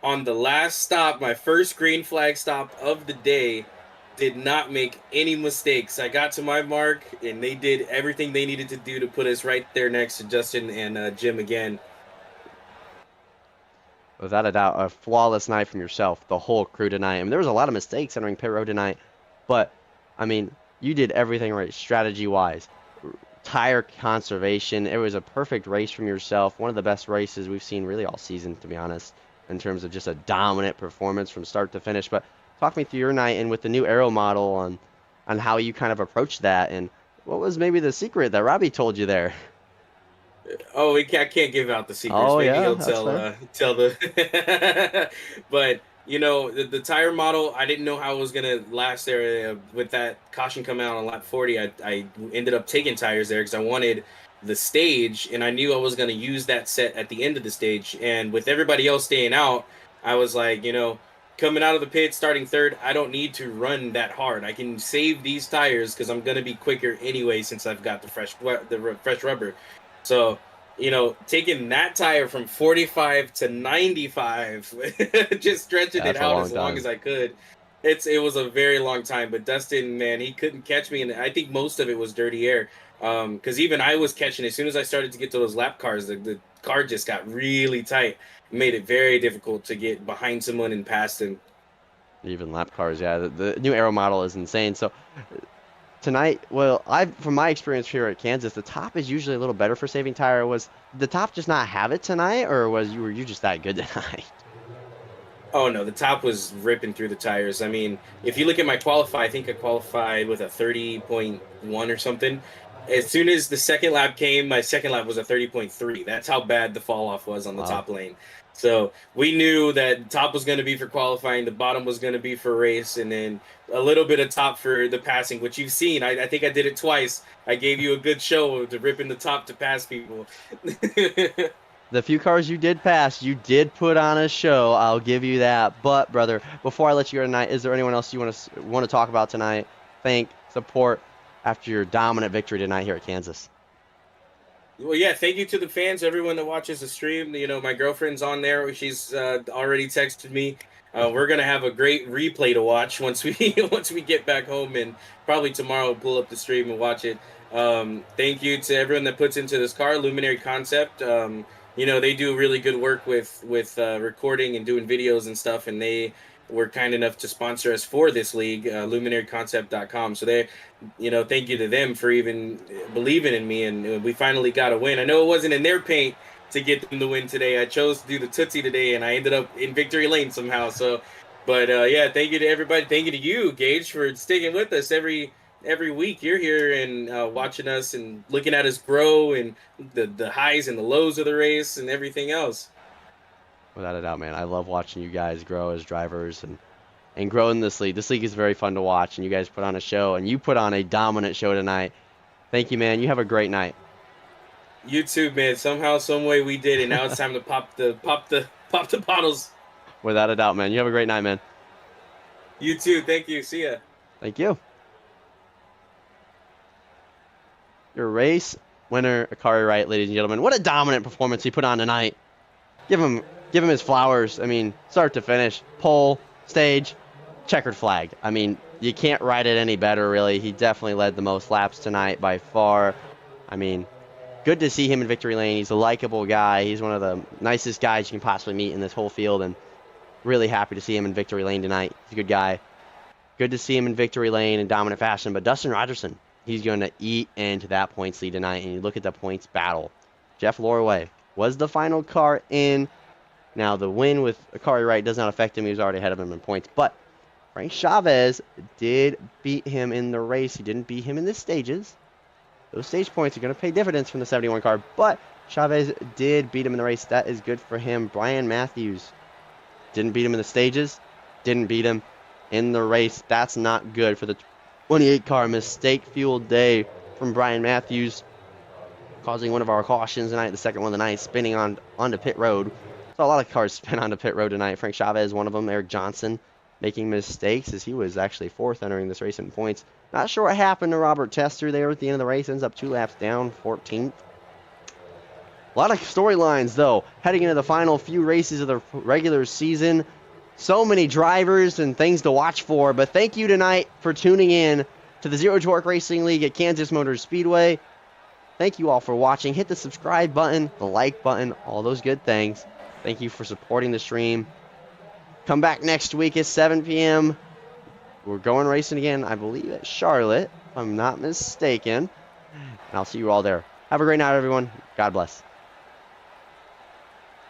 On the last stop, my first green flag stop of the day, did not make any mistakes. I got to my mark, and they did everything they needed to do to put us right there next to Justin and Jim again. Without a doubt, a flawless night from yourself, the whole crew tonight. I mean, there was a lot of mistakes entering pit road tonight, but, I mean, you did everything right strategy-wise. Tire conservation. It was a perfect race from yourself. One of the best races we've seen really all season, to be honest, in terms of just a dominant performance from start to finish. But talk me through your night and with the new aero model on how you kind of approached that, and what was maybe the secret that Robbie told you there? Oh, I can't give out the secrets. Oh, Maybe yeah, he'll that's tell the. But the tire model, I didn't know how it was gonna last there. With that caution coming out on lap 40, I ended up taking tires there because I wanted the stage, and I knew I was gonna use that set at the end of the stage. And with everybody else staying out, I was like, coming out of the pit, starting third, I don't need to run that hard. I can save these tires because I'm gonna be quicker anyway since I've got the fresh rubber. So, taking that tire from 45 to 95, just stretching it out as long as I could. It was a very long time, but Dustin, man, he couldn't catch me, and I think most of it was dirty air. Because even I was catching, as soon as I started to get to those lap cars, the car just got really tight. It made it very difficult to get behind someone and past him. Even lap cars, yeah. The new aero model is insane. So tonight, well, from my experience here at Kansas, the top is usually a little better for saving tire. Was the top just not have it tonight, or were you just that good tonight? Oh no, the top was ripping through the tires. I mean, if you look at my qualify, I think I qualified with a 30.1 or something. As soon as the second lap came, my second lap was a 30.3. That's how bad the fall off was on the top lane. So we knew that the top was going to be for qualifying, the bottom was going to be for race, and then a little bit of top for the passing, which you've seen. I think I did it twice. I gave you a good show to ripping the top to pass people. The few cars you did pass, you did put on a show. I'll give you that. But, brother, before I let you go tonight, is there anyone else you want to talk about tonight? Thank, support after your dominant victory tonight here at Kansas. Well, yeah, thank you to the fans, everyone that watches the stream. My girlfriend's on there. She's already texted me. We're gonna have a great replay to watch once we get back home, and probably tomorrow we'll pull up the stream and watch it. Thank you to everyone that puts into this car, Luminary Concept. They do really good work with recording and doing videos and stuff, and they were kind enough to sponsor us for this league, luminaryconcept.com. So thank you to them for even believing in me, and we finally got a win. I know it wasn't in their paint to get them the win today. I chose to do the Tootsie today, and I ended up in victory lane somehow. So, but yeah, thank you to everybody. Thank you to you, Gage, for sticking with us every every week you're here and watching us and looking at us grow and the highs and the lows of the race and everything else. Without a doubt, man. I love watching you guys grow as drivers and grow in this league. This league is very fun to watch, and you guys put on a show, and you put on a dominant show tonight. Thank you, man. You have a great night. You too, man. Somehow, some way we did it. Now it's time to pop the bottles. Without a doubt, man. You have a great night, man. You too. Thank you. See ya. Thank you. Your race winner, Akari Wright, ladies and gentlemen. What a dominant performance he put on tonight. Give him his flowers. I mean, start to finish. Pole, stage, checkered flag. I mean, you can't write it any better, really. He definitely led the most laps tonight by far. I mean, good to see him in victory lane. He's a likable guy. He's one of the nicest guys you can possibly meet in this whole field, and really happy to see him in victory lane tonight. He's a good guy. Good to see him in victory lane in dominant fashion. But Dustin Rogerson, he's going to eat into that points lead tonight, and you look at the points battle. Jeff Lorway was the final car in. Now, the win with Akari Wright does not affect him. He was already ahead of him in points. But Frank Chavez did beat him in the race. He didn't beat him in the stages. Those stage points are going to pay dividends from the 71 car. But Chavez did beat him in the race. That is good for him. Brian Matthews didn't beat him in the stages. Didn't beat him in the race. That's not good for the 28 car. Mistake-fueled day from Brian Matthews, causing one of our cautions tonight, the second one of the night, spinning onto pit road. So a lot of cars spin onto pit road tonight. Frank Chavez, one of them. Eric Johnson making mistakes as he was actually fourth entering this race in points. Not sure what happened to Robert Tester there at the end of the race. Ends up 2 laps down, 14th. A lot of storylines, though, heading into the final few races of the regular season. So many drivers and things to watch for. But thank you tonight for tuning in to the Zero Torque Racing League at Kansas Motor Speedway. Thank you all for watching. Hit the subscribe button, the like button, all those good things. Thank you for supporting the stream. Come back next week at 7 p.m. We're going racing again, I believe, at Charlotte, if I'm not mistaken. And I'll see you all there. Have a great night, everyone. God bless.